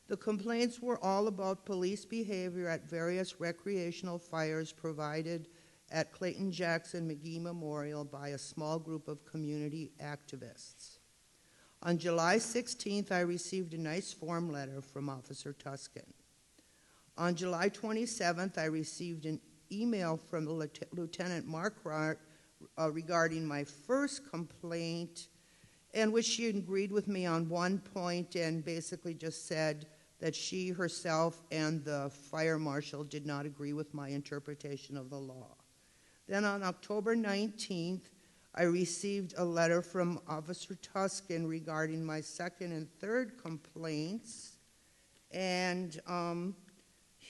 The complaints were all about police behavior at various recreational fires provided at Clayton Jackson McGee Memorial by a small group of community activists. On July 16th, I received a nice form letter from Officer Tuscan. On July 27th, I received an email from Lieutenant Marquardt regarding my first complaint, in which she agreed with me on one point and basically just said that she herself and the fire marshal did not agree with my interpretation of the law. Then on October 19th, I received a letter from Officer Tuscan regarding my second and third complaints, and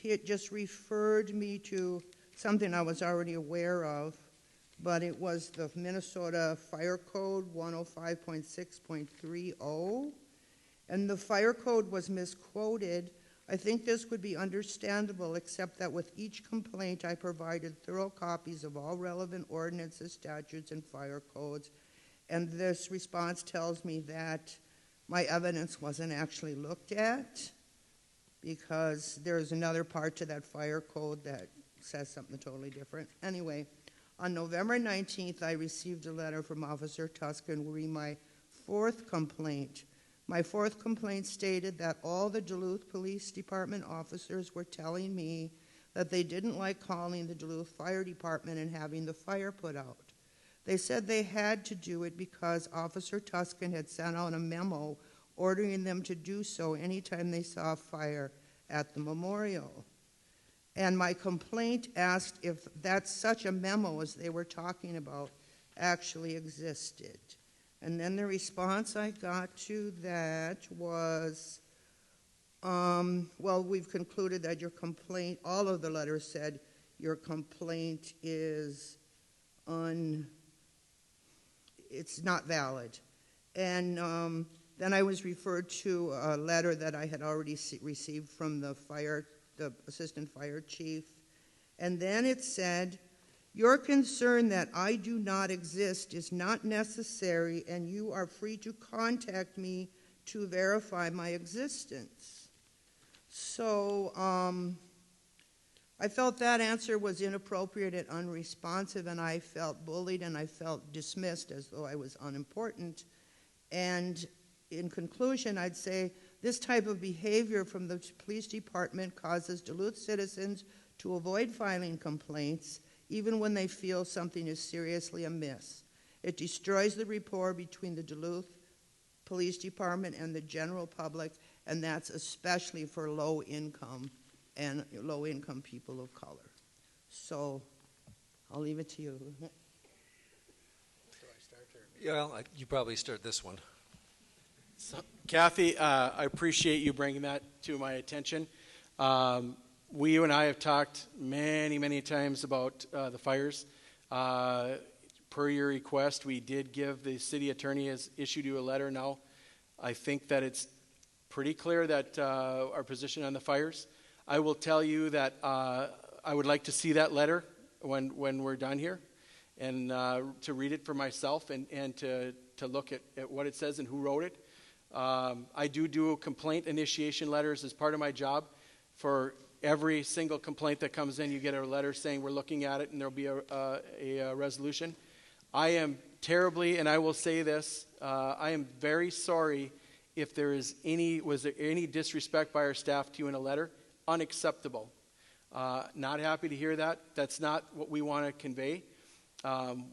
it just referred me to something I was already aware of, but it was the Minnesota Fire Code 105.6.30, and the fire code was misquoted. I think this would be understandable, except that with each complaint I provided thorough copies of all relevant ordinances, statutes, and fire codes, and this response tells me that my evidence wasn't actually looked at, because there's another part to that fire code that says something totally different. Anyway, on November 19th, I received a letter from Officer Tuscan regarding my fourth complaint. My fourth complaint stated that all the Duluth Police Department officers were telling me that they didn't like calling the Duluth Fire Department and having the fire put out. They said they had to do it because Officer Tuscan had sent out a memo ordering them to do so anytime they saw a fire at the memorial. And my complaint asked if that's such a memo as they were talking about actually existed. And then the response I got to that was, well, we've concluded that your complaint, all of the letters said your complaint is it's not valid. And then I was referred to a letter that I had already received from the assistant fire chief. And then it said, your concern that I do not exist is not necessary, and you are free to contact me to verify my existence. So I felt that answer was inappropriate and unresponsive, and I felt bullied and I felt dismissed as though I was unimportant. And in conclusion, I'd say this type of behavior from the police department causes Duluth citizens to avoid filing complaints even when they feel something is seriously amiss. It destroys the rapport between the Duluth Police Department and the general public, and that's especially for low income people of color. So I'll leave it to you. Yeah, well, you probably start this one. So, Kathy, I appreciate you bringing that to my attention. You and I have talked many, many times about the fires. Per your request, we did give the city attorney has issued you a letter now. I think that it's pretty clear that our position on the fires. I will tell you that I would like to see that letter when we're done here, and to read it for myself and to look at what it says and who wrote it. I do complaint initiation letters as part of my job. For every single complaint that comes in, you get a letter saying we're looking at it and there'll be a resolution. I am terribly, and I will say this, I am very sorry if was there any disrespect by our staff to you in a letter. Unacceptable. Not happy to hear that. That's not what we want to convey.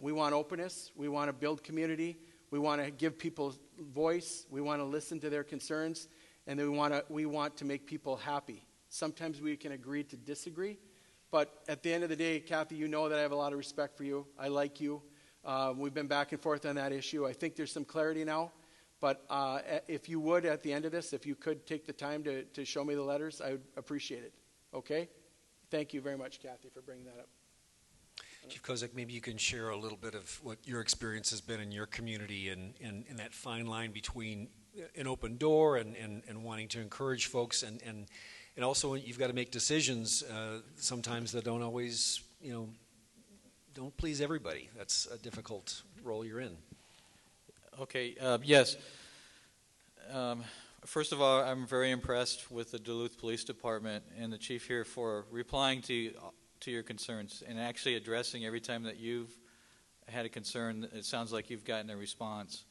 We want openness. We want to build community. We want to give people voice. We want to listen to their concerns, and then we want to make people happy. Sometimes we can agree to disagree, but at the end of the day, Kathy, you know that I have a lot of respect for you. I like you. We've been back and forth on that issue. I think there's some clarity now, but if you would, at the end of this, if you could take the time to show me the letters, I would appreciate it. Okay? Thank you very much, Kathy, for bringing that up. Chief Kozak, maybe you can share a little bit of what your experience has been in your community and that fine line between an open door and wanting to encourage folks and also you've got to make decisions sometimes that don't always, don't please everybody. That's a difficult role you're in. Okay, yes. First of all, I'm very impressed with the Duluth Police Department and the chief here for replying to your concerns and actually addressing every time that you've had a concern. It sounds like you've gotten a response.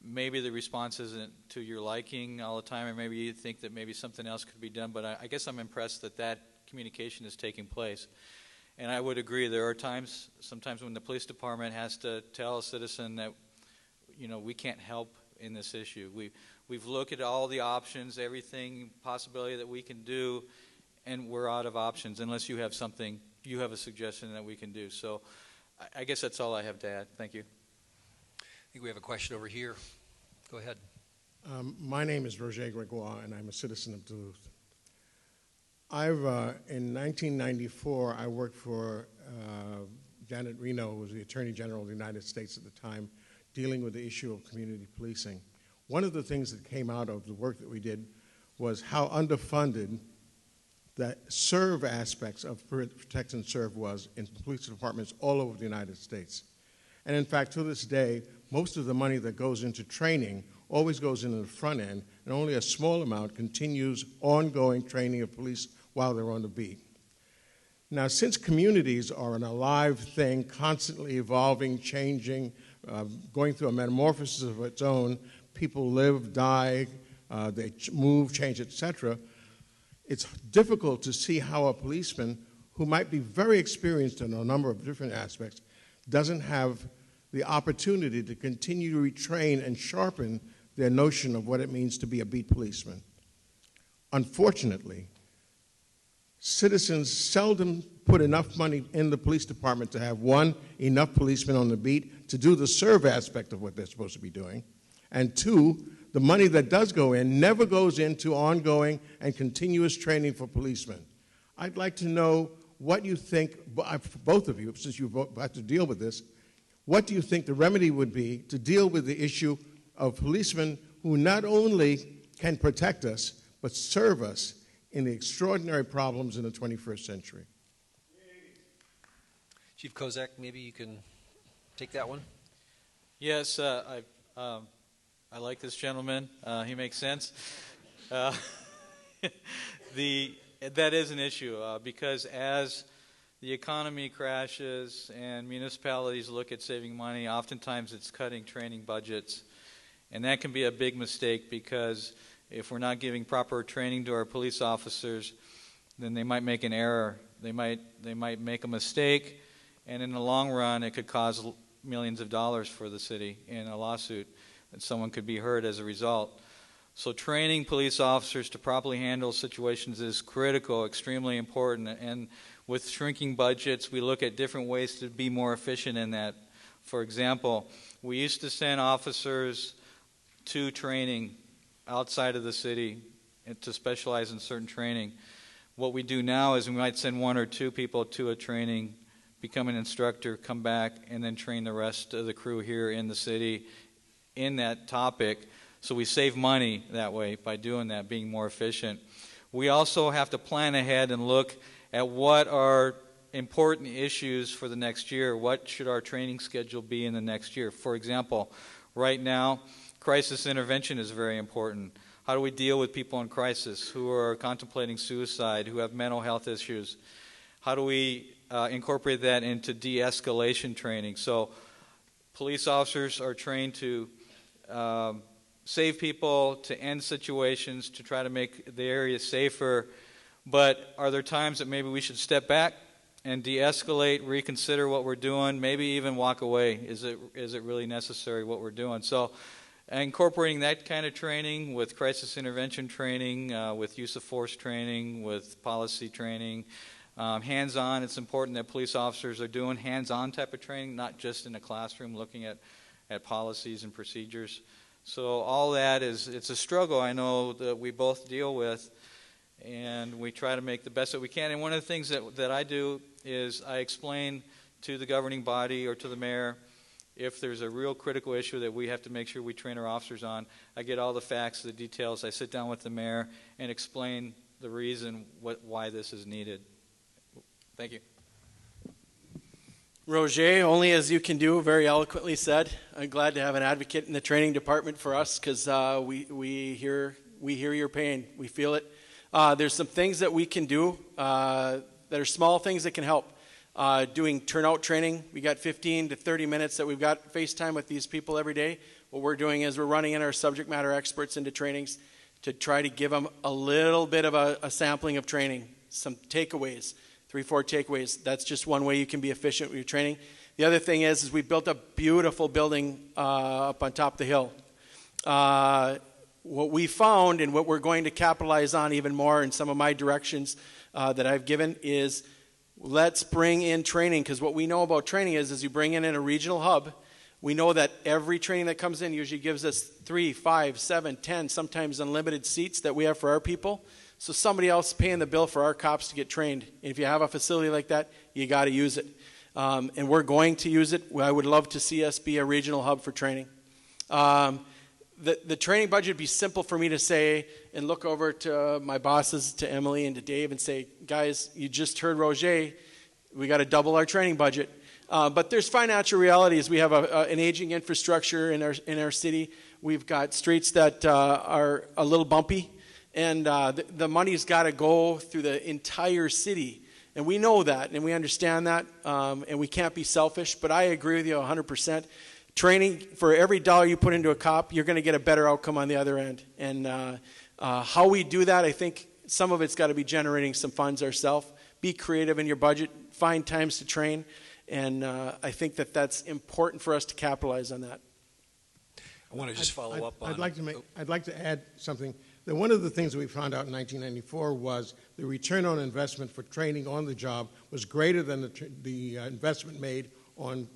Maybe the response isn't to your liking all the time, or maybe you think that maybe something else could be done, but I guess I'm impressed that communication is taking place. And I would agree, there are sometimes when the police department has to tell a citizen that, we can't help in this issue. We've looked at all the options, everything, possibility that we can do, and we're out of options unless you have a suggestion that we can do. So I guess that's all I have to add. Thank you. I think we have a question over here. Go ahead. My name is Roger Gregoire, and I'm a citizen of Duluth. In 1994, I worked for Janet Reno, who was the Attorney General of the United States at the time, dealing with the issue of community policing. One of the things that came out of the work that we did was how underfunded the serve aspects of protect and serve was in police departments all over the United States. And in fact, to this day, most of the money that goes into training always goes into the front end, and only a small amount continues ongoing training of police while they're on the beat. Now, since communities are an alive thing, constantly evolving, changing, going through a metamorphosis of its own, people live, die, they move, change, etc., it's difficult to see how a policeman who might be very experienced in a number of different aspects doesn't have the opportunity to continue to retrain and sharpen their notion of what it means to be a beat policeman. Unfortunately, citizens seldom put enough money in the police department to have, one, enough policemen on the beat to do the serve aspect of what they're supposed to be doing, and two, the money that does go in never goes into ongoing and continuous training for policemen. I'd like to know what you think, both of you, since you both have to deal with this, what do you think the remedy would be to deal with the issue of policemen who not only can protect us, but serve us in the extraordinary problems in the 21st century? Chief Kozak, maybe you can take that one. Yes, I like this gentleman. He makes sense. That is an issue because as the economy crashes and municipalities look at saving money, oftentimes it's cutting training budgets. And that can be a big mistake because if we're not giving proper training to our police officers, then they might make an error. They might make a mistake, and in the long run, it could cause millions of dollars for the city in a lawsuit, and someone could be hurt as a result. So training police officers to properly handle situations is critical, extremely important, and with shrinking budgets, we look at different ways to be more efficient in that. For example, we used to send officers to training outside of the city to specialize in certain training. What we do now is we might send one or two people to a training, become an instructor, come back, and then train the rest of the crew here in the city in that topic. So we save money that way by doing that, being more efficient. We also have to plan ahead and look at what are important issues for the next year. What should our training schedule be in the next year? For example, right now, crisis intervention is very important. How do we deal with people in crisis who are contemplating suicide, who have mental health issues? How do we incorporate that into de-escalation training? So police officers are trained to save people, to end situations, to try to make the area safer. But are there times that maybe we should step back and de-escalate, reconsider what we're doing, maybe even walk away? Is it really necessary what we're doing? So incorporating that kind of training with crisis intervention training, with use of force training, with policy training, hands-on. It's important that police officers are doing hands-on type of training, not just in a classroom looking at policies and procedures. So all that it's a struggle I know that we both deal with, and we try to make the best that we can. And one of the things that I do is I explain to the governing body or to the mayor if there's a real critical issue that we have to make sure we train our officers on. I get all the facts, the details. I sit down with the mayor and explain the reason why this is needed. Thank you. Roger, only as you can do, very eloquently said. I'm glad to have an advocate in the training department for us because we hear your pain. We feel it. There's some things that we can do that are small things that can help. Doing turnout training. We got 15 to 30 minutes that we've got FaceTime with these people every day. What we're doing is we're running in our subject matter experts into trainings to try to give them a little bit of a sampling of training, some takeaways, 3-4 takeaways. That's just one way you can be efficient with your training. The other thing is we built a beautiful building up on top of the hill. What we found and what we're going to capitalize on even more in some of my directions that I've given is let's bring in training, because what we know about training is you bring in a regional hub. We know that every training that comes in usually gives us 3, 5, 7, 10, sometimes unlimited seats that we have for our people. So somebody else is paying the bill for our cops to get trained. And if you have a facility like that, you got to use it. And we're going to use it. I would love to see us be a regional hub for training. The training budget would be simple for me to say and look over to my bosses, to Emily and to Dave, and say, guys, you just heard Roger, we got to double our training budget. But there's financial realities. We have an aging infrastructure in our city. We've got streets that are a little bumpy, and the money's got to go through the entire city. And we know that, and we understand that, and we can't be selfish, but I agree with you 100%. Training, for every dollar you put into a cop, you're going to get a better outcome on the other end. And how we do that, I think some of it's got to be generating some funds ourselves. Be creative in your budget. Find times to train. And I think that that's important for us to capitalize on that. I want to just follow up on... I'd like to add something. That one of the things that we found out in 1994 was the return on investment for training on the job was greater than the investment made on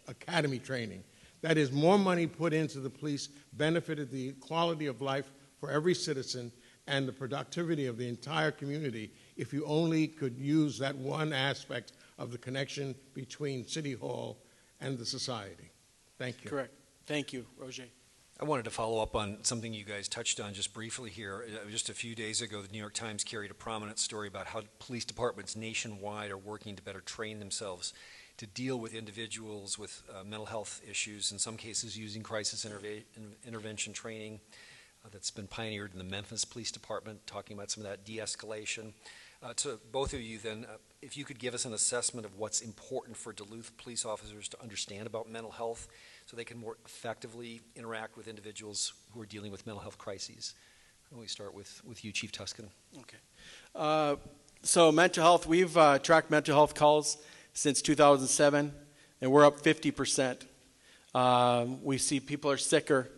academy training. That is, more money put into the police benefited the quality of life for every citizen and the productivity of the entire community if you only could use that one aspect of the connection between City Hall and the society. Thank you. Correct. Thank you, Roger. I wanted to follow up on something you guys touched on just briefly here. Just a few days ago, the New York Times carried a prominent story about how police departments nationwide are working to better train themselves to deal with individuals with mental health issues, in some cases using crisis intervention training that's been pioneered in the Memphis Police Department, talking about some of that de-escalation. To both of you then, if you could give us an assessment of what's important for Duluth police officers to understand about mental health so they can more effectively interact with individuals who are dealing with mental health crises. Why don't we start with you, Chief Tuscan? Okay. So mental health, we've tracked mental health calls since 2007, and we're up 50%. We see people are sicker.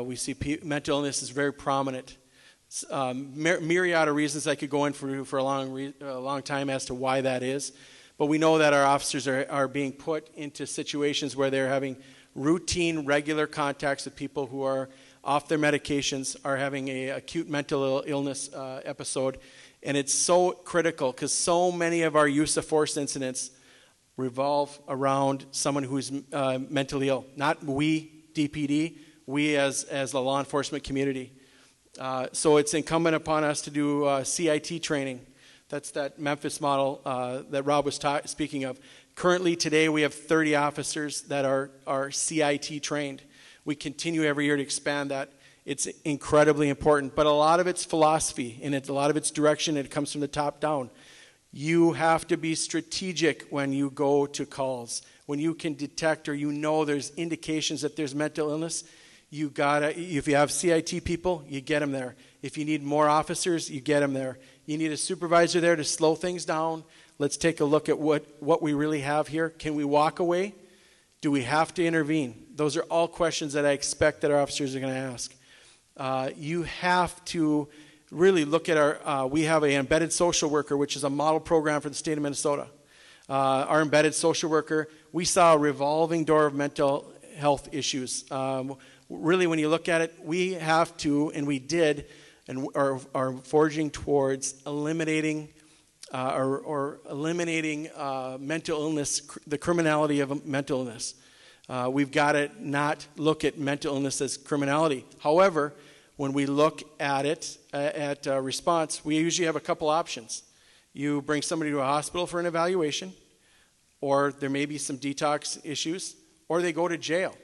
We see mental illness is very prominent. Myriad of reasons I could go in for a long time as to why that is. But we know that our officers are being put into situations where they're having routine, regular contacts with people who are off their medications, are having an acute mental illness episode. And it's so critical because so many of our use of force incidents revolve around someone who's mentally ill. Not we, DPD, we as the law enforcement community. So it's incumbent upon us to do CIT training. That's that Memphis model that Rob was speaking of. Currently, today, we have 30 officers that are CIT trained. We continue every year to expand that. It's incredibly important. But a lot of it's philosophy, and a lot of it's direction, and it comes from the top down. You have to be strategic when you go to calls. When you can detect or you know there's indications that there's mental illness, if you have CIT people, you get them there. If you need more officers, you get them there. You need a supervisor there to slow things down. Let's take a look at what we really have here. Can we walk away? Do we have to intervene? Those are all questions that I expect that our officers are going to ask. You have to really look at we have an embedded social worker, which is a model program for the state of Minnesota. Our embedded social worker, we saw a revolving door of mental health issues. Really, when you look at it, we have to, and we did, and are forging towards eliminating mental illness, the criminality of mental illness. We've got to not look at mental illness as criminality. However, when we look at it, at response, we usually have a couple options. You bring somebody to a hospital for an evaluation, or there may be some detox issues, or they go to jail.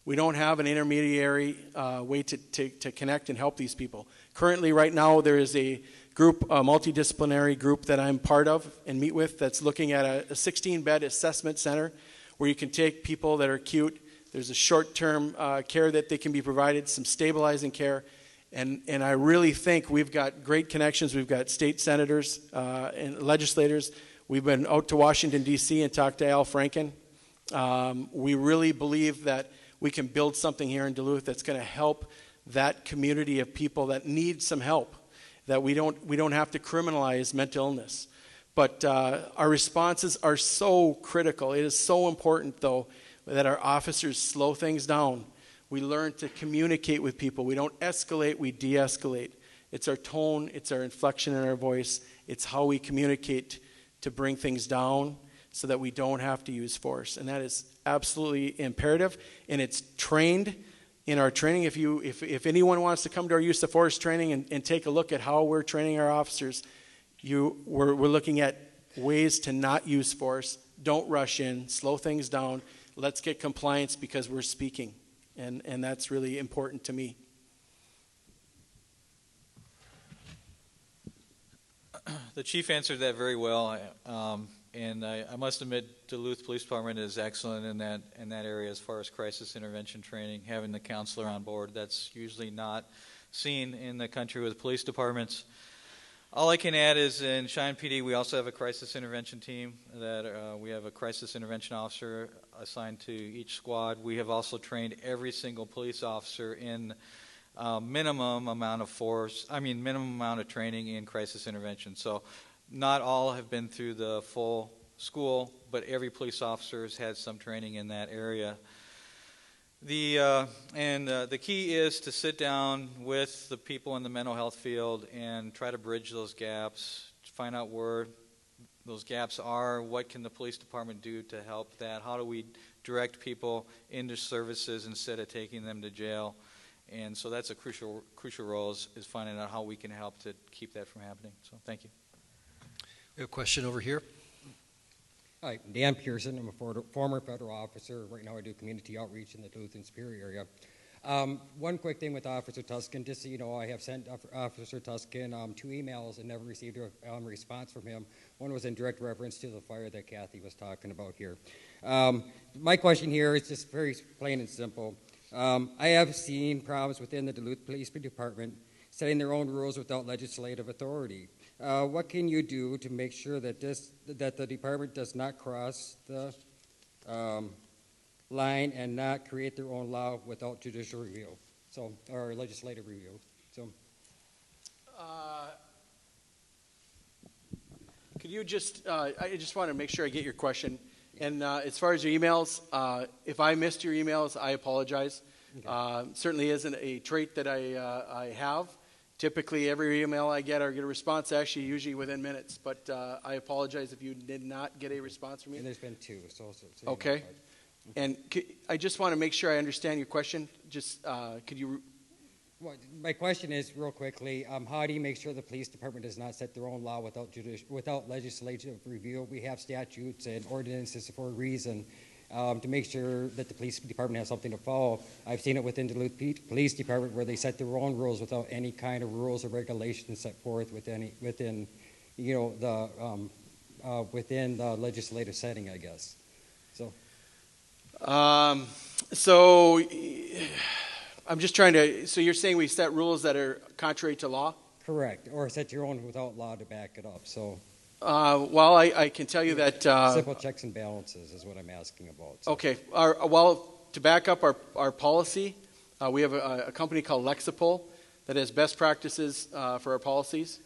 We don't have an intermediary way to connect and help these people. Currently, right now, there is a group, a multidisciplinary group that I'm part of and meet with that's looking at a 16-bed assessment center where you can take people that are acute. There's a short-term care that they can be provided, some stabilizing care. And I really think we've got great connections. We've got state senators and legislators. We've been out to Washington, D.C. and talked to Al Franken. We really believe that we can build something here in Duluth that's going to help that community of people that need some help, that we don't have to criminalize mental illness. But our responses are so critical. It is so important, though, that our officers slow things down. We learn to communicate with people. We don't escalate, we de-escalate. It's our tone, it's our inflection in our voice, it's how we communicate to bring things down so that we don't have to use force. And that is absolutely imperative, and it's trained in our training. If anyone wants to come to our use of force training and take a look at how we're training our officers, we're looking at ways to not use force. Don't rush in, slow things down. Let's get compliance because we're speaking, and that's really important to me. The chief answered that very well, and I must admit Duluth Police Department is excellent in that area as far as crisis intervention training, having the counselor on board. That's usually not seen in the country with police departments. All I can add is in Cheyenne PD, we also have a crisis intervention team that we have a crisis intervention officer assigned to each squad. We have also trained every single police officer in minimum amount of training in crisis intervention. So not all have been through the full school, but every police officer has had some training in that area. The key is to sit down with the people in the mental health field and try to bridge those gaps, find out where those gaps are, what can the police department do to help that, how do we direct people into services instead of taking them to jail. And so that's a crucial role is finding out how we can help to keep that from happening. So thank you. We have a question over here. Hi, I'm Dan Pearson. I'm a former federal officer. Right now I do community outreach in the Duluth and Superior area. One quick thing with Officer Tuscan, just so you know, I have sent Officer Tuscan 2 emails and never received a response from him. One was in direct reference to the fire that Kathy was talking about here. My question here is just very plain and simple. I have seen problems within the Duluth Police Department setting their own rules without legislative authority. What can you do to make sure that the department does not cross the line and not create their own law without judicial review, or legislative review? Could you just? I just want to make sure I get your question. And as far as your emails, if I missed your emails, I apologize. Okay. Certainly isn't a trait that I have. Typically, every email I get a response, actually, usually within minutes. But I apologize if you did not get a response from me. And there's been 2. Okay. And I just want to make sure I understand your question. Just could you? Well, my question is, real quickly, how do you make sure the police department does not set their own law without legislative review? We have statutes and ordinances for a reason. To make sure that the police department has something to follow. I've seen it within Duluth Police Department where they set their own rules without any kind of rules or regulations set forth within the legislative setting, I guess. I'm just trying to. So you're saying we set rules that are contrary to law? Correct, or set your own without law to back it up. Well, I can tell you that... simple checks and balances is what I'm asking about. Okay. To back up our policy, we have a company called Lexipol that has best practices for our policies.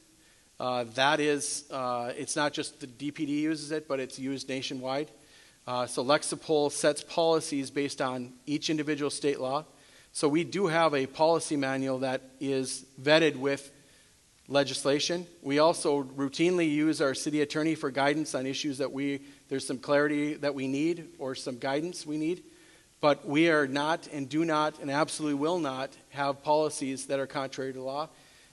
That is, it's not just the DPD uses it, but it's used nationwide. So Lexipol sets policies based on each individual state law. So we do have a policy manual that is vetted with legislation. We also routinely use our city attorney for guidance on issues that there's some clarity that we need or some guidance we need. But we are not and do not and absolutely will not have policies that are contrary to law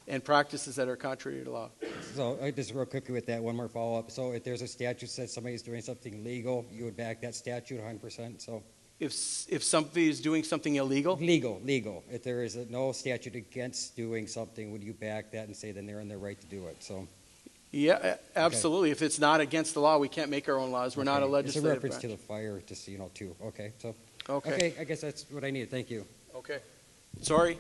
and practices that are contrary to law. So just real quickly with that, one more follow-up. So if there's a statute that says somebody's doing something legal, you would back that statute 100%? So if somebody is doing something illegal? Legal. If there is no statute against doing something, would you back that and say then they're in their right to do it? Yeah, absolutely. Okay. If it's not against the law, we can't make our own laws. We're not a legislative It's a reference branch. to the fire, just too. Okay. Okay. I guess that's what I needed. Thank you. Okay. Sorry.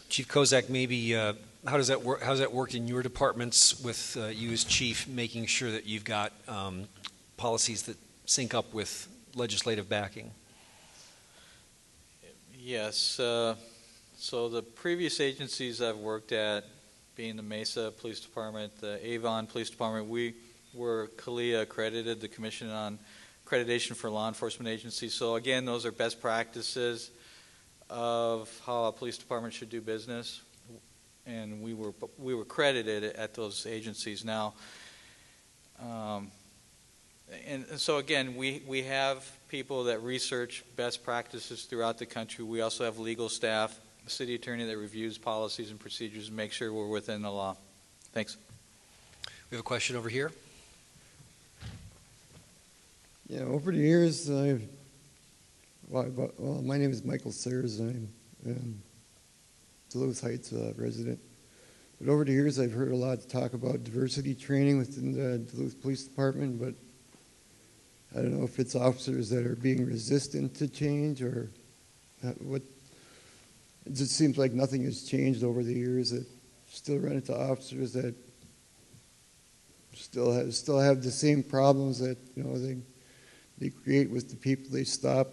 Chief Kozak, maybe how does that work? How's that worked in your departments with you as chief, making sure that you've got policies that sync up with legislative backing? Yes. So the previous agencies I've worked at, being the Mesa Police Department, the Avon Police Department, we were CALEA accredited, the Commission on Accreditation for Law Enforcement Agencies. So again, those are best practices of how a police department should do business, and we were credited at those agencies now. And so again, we have people that research best practices throughout the country. We also have legal staff, a city attorney that reviews policies and procedures and makes sure we're within the law. Thanks. We have a question over here. Yeah, over the years, my name is Michael Sayers. I'm Duluth Heights resident. But over the years, I've heard a lot of talk about diversity training within the Duluth Police Department, but I don't know if it's officers that are being resistant to change or what. It just seems like nothing has changed over the years. That still run into officers that still have the same problems that they create with the people they stop.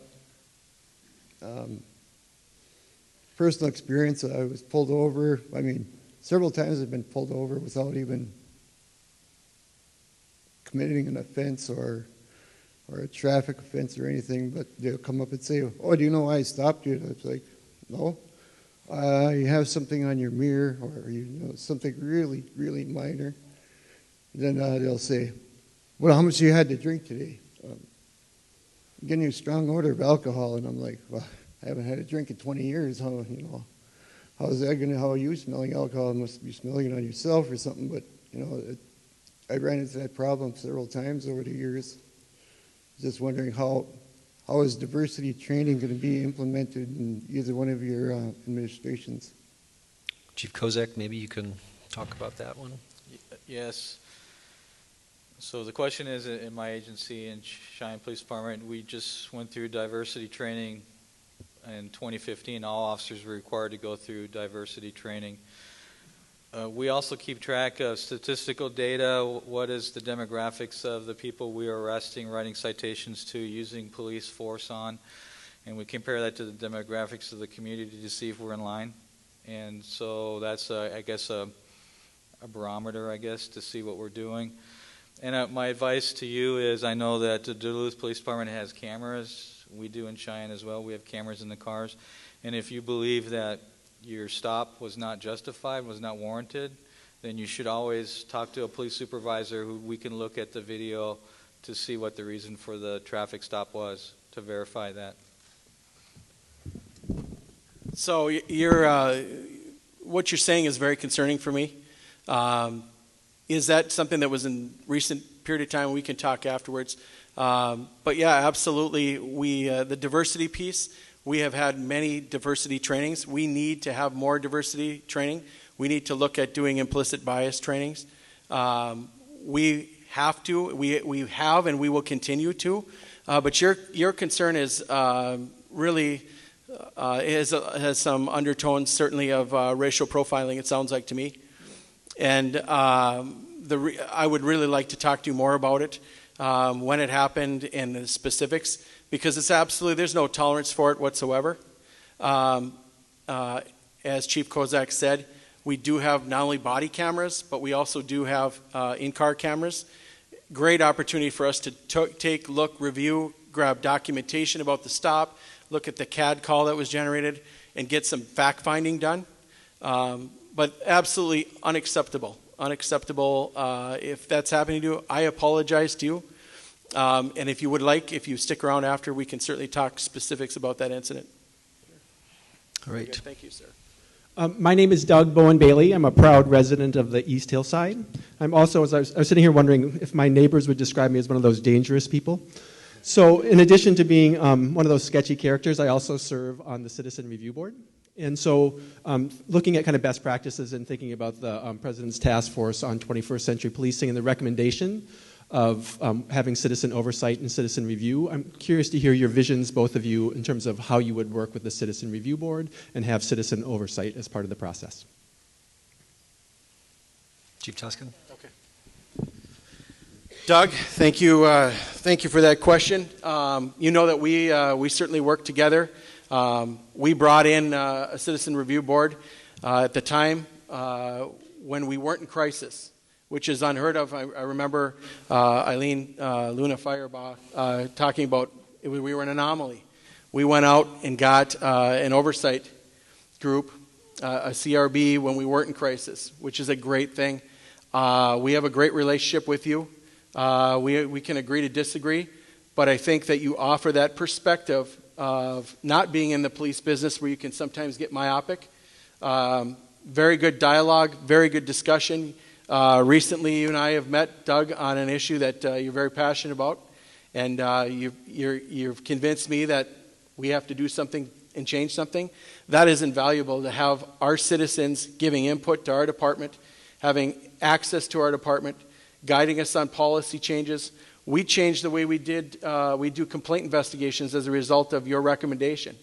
Personal experience, I was pulled over. I mean, several times I've been pulled over without even committing an offense or a traffic offense or anything, but they'll come up and say, "Oh, do you know why I stopped you?" And it's like, "No, you have something on your mirror, or something really, really minor." Then they'll say, "Well, how much you had to drink today?" I'm getting you a strong odor of alcohol, and I'm like, "Well, I haven't had a drink in 20 years. How is that going to? How are you smelling alcohol? You must be smelling it on yourself or something." But I ran into that problem several times over the years. Just wondering how is diversity training going to be implemented in either one of your administrations? Chief Kozak, maybe you can talk about that one. Yes. So the question is, in my agency in Cheyenne Police Department, we just went through diversity training in 2015. All officers were required to go through diversity training. We also keep track of statistical data. What is the demographics of the people we are arresting, writing citations to, using police force on, and we compare that to the demographics of the community to see if we're in line. And so that's, I guess, a barometer, I guess, to see what we're doing. And my advice to you is, I know that the Duluth Police Department has cameras. We do in Cheyenne as well. We have cameras in the cars. And if you believe that your stop was not justified, was not warranted, then you should always talk to a police supervisor who we can look at the video to see what the reason for the traffic stop was, to verify that. So what you're saying is very concerning for me. Is that something that was in recent period of time? We can talk afterwards. But yeah, absolutely. The diversity piece, we have had many diversity trainings. We need to have more diversity training. We need to look at doing implicit bias trainings. We have to. We have, and we will continue to. But your concern is really has some undertones, certainly, of racial profiling. It sounds like to me, and I would really like to talk to you more about it, when it happened and the specifics. Because it's absolutely, there's no tolerance for it whatsoever. As Chief Kozak said, we do have not only body cameras, but we also do have in-car cameras. Great opportunity for us to take, look, review, grab documentation about the stop, look at the CAD call that was generated, and get some fact-finding done. But absolutely unacceptable. Unacceptable. If that's happening to you, I apologize to you. And if you stick around after, we can certainly talk specifics about that incident. All right. Thank you, sir. My name is Doug Bowen-Bailey. I'm a proud resident of the East Hillside. I'm also, I was sitting here wondering if my neighbors would describe me as one of those dangerous people. So in addition to being one of those sketchy characters, I also serve on the Citizen Review Board. And so looking at kind of best practices and thinking about the President's Task Force on 21st Century Policing and the recommendation of having citizen oversight and citizen review, I'm curious to hear your visions, both of you, in terms of how you would work with the Citizen Review Board and have citizen oversight as part of the process. Chief Tuscan. Okay. Doug, thank you for that question. You know that we certainly work together. We brought in a Citizen Review Board at the time when we weren't in crisis, which is unheard of. I remember Eileen Luna Firebaugh talking about we were an anomaly. We went out and got an oversight group, a CRB, when we weren't in crisis, which is a great thing. We have a great relationship with you. We can agree to disagree, but I think that you offer that perspective of not being in the police business where you can sometimes get myopic. Very good dialogue, very good discussion. Recently, you and I have met, Doug, on an issue that you're very passionate about, and you've convinced me that we have to do something and change something. That is invaluable, to have our citizens giving input to our department, having access to our department, guiding us on policy changes. We changed the way we do complaint investigations as a result of your recommendation.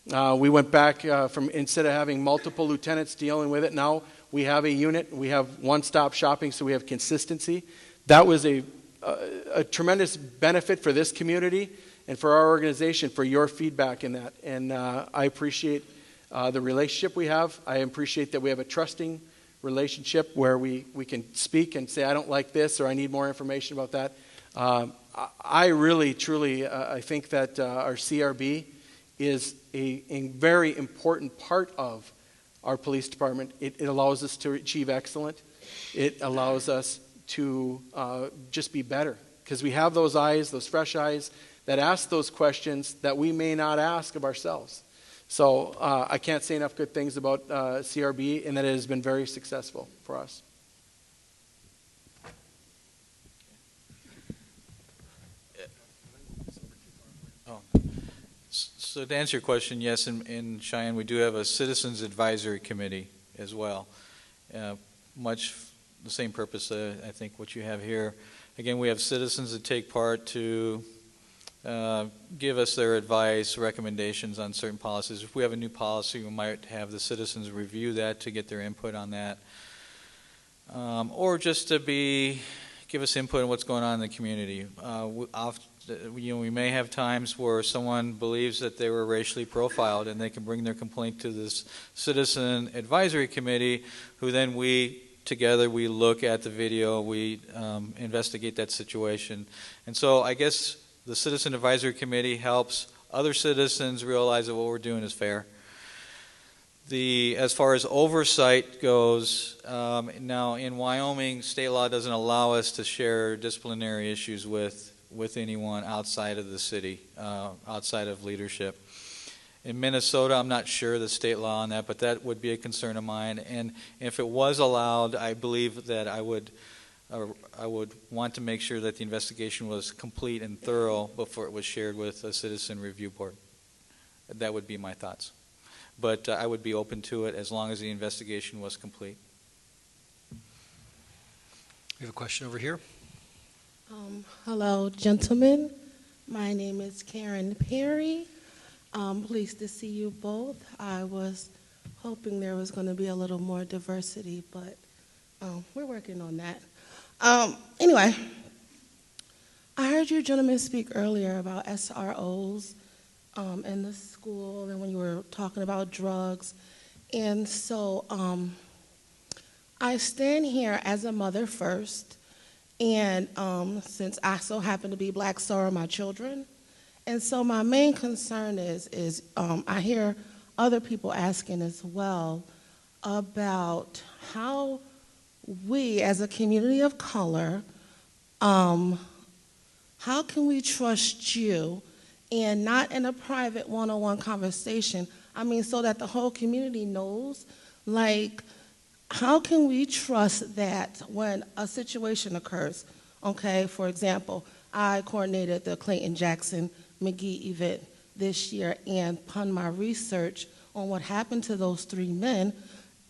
We went back from, instead of having multiple lieutenants dealing with it, now we have a unit, we have one-stop shopping, so we have consistency. that was a tremendous benefit for this community and for our organization for your feedback in that. And I appreciate the relationship we have. I appreciate that we have a trusting relationship where we can speak and say, I don't like this, or I need more information about that. I really, truly, I think that our CRB is a very important part of our police department. It allows us to achieve excellence. It allows us to just be better, because we have those eyes, those fresh eyes, that ask those questions that we may not ask of ourselves. So I can't say enough good things about CRB, and that it has been very successful for us. So to answer your question, yes, in Cheyenne we do have a Citizens Advisory Committee as well. Much the same purpose, I think, what you have here. Again, we have citizens that take part to give us their advice, recommendations on certain policies. If we have a new policy, we might have the citizens review that to get their input on that. Or just to give us input on what's going on in the community. We may have times where someone believes that they were racially profiled, and they can bring their complaint to this Citizen Advisory Committee, who then together we look at the video, we investigate that situation. And so I guess the Citizen Advisory Committee helps other citizens realize that what we're doing is fair. As far as oversight goes, now in Wyoming, state law doesn't allow us to share disciplinary issues with anyone outside of the city, outside of leadership. In Minnesota, I'm not sure the state law on that, but that would be a concern of mine. And if it was allowed, I believe that I would want to make sure that the investigation was complete and thorough before it was shared with a citizen review board. That would be my thoughts. But I would be open to it as long as the investigation was complete. We have a question over here. Hello, gentlemen. My name is Karen Perry. Pleased to see you both. I was hoping there was going to be a little more diversity, but we're working on that. Anyway, I heard you gentlemen speak earlier about SROs in the school, and when you were talking about drugs. And so I stand here as a mother first, and since I so happen to be black, so are my children. And so my main concern is I hear other people asking as well about how we as a community of color, how can we trust you, and not in a private one-on-one conversation, I mean so that the whole community knows, like, how can we trust that when a situation occurs? Okay, for example, I coordinated the Clayton Jackson McGee event this year, and upon my research on what happened to those 3 men,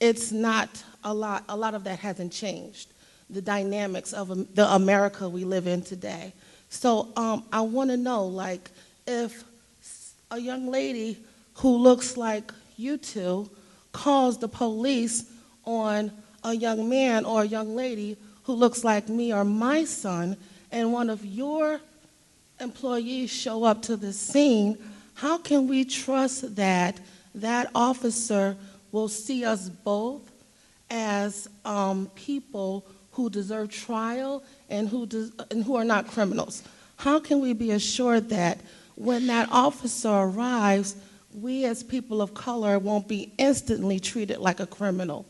it's not a lot of that hasn't changed, the dynamics of the America we live in today. So I want to know, like, if a young lady who looks like you two calls the police on a young man or a young lady who looks like me or my son, and one of your employees show up to the scene, how can we trust that that officer will see us both as people who deserve trial and who are not criminals? How can we be assured that when that officer arrives, we as people of color won't be instantly treated like a criminal?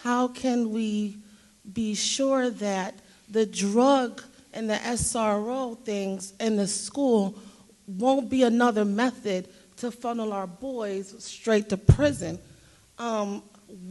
How can we be sure that the drug and the SRO things in the school won't be another method to funnel our boys straight to prison?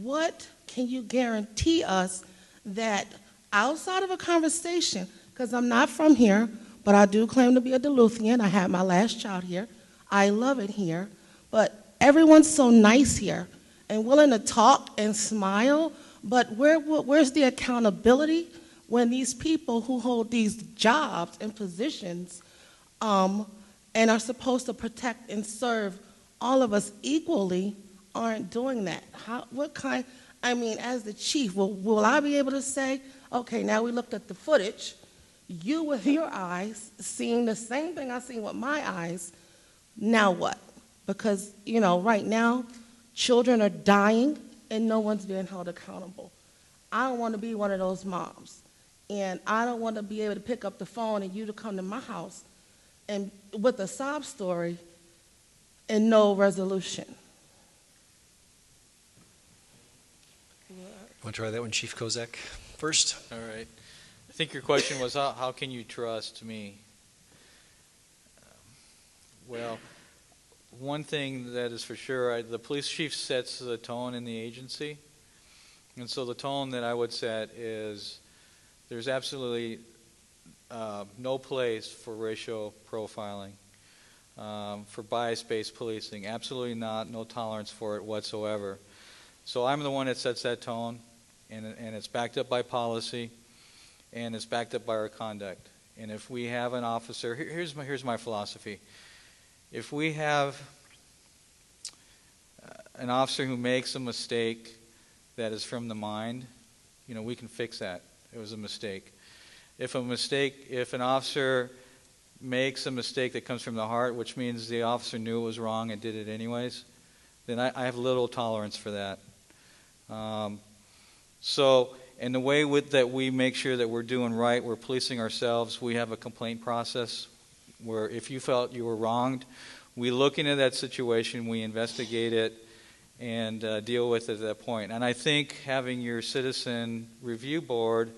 What can you guarantee us that outside of a conversation, because I'm not from here, but I do claim to be a Duluthian. I had my last child here. I love it here. But everyone's so nice here and willing to talk and smile, but where's the accountability when these people who hold these jobs and positions and are supposed to protect and serve all of us equally aren't doing that? I mean, as the chief, will I be able to say, okay, now we looked at the footage You with your eyes, seeing the same thing I seen with my eyes, now what? Because, right now, children are dying and no one's being held accountable. I don't want to be one of those moms. And I don't want to be able to pick up the phone and you to come to my house and with a sob story and no resolution. Want to try that one, Chief Kozak, first? All right. I think your question was, how can you trust me? Well, one thing that is for sure, the police chief sets the tone in the agency. And so the tone that I would set is there's absolutely no place for racial profiling, for bias-based policing. Absolutely not, no tolerance for it whatsoever. So I'm the one that sets that tone, and it's backed up by policy, and it's backed up by our conduct. And if we have an officer, here's my philosophy. If we have an officer who makes a mistake that is from the mind, we can fix that. It was a mistake. If an officer makes a mistake that comes from the heart, which means the officer knew it was wrong and did it anyways, then I have little tolerance for that. And the way that we make sure that we're doing right, we're policing ourselves, we have a complaint process where if you felt you were wronged, we look into that situation, we investigate it, and deal with it at that point. And I think having your citizen review board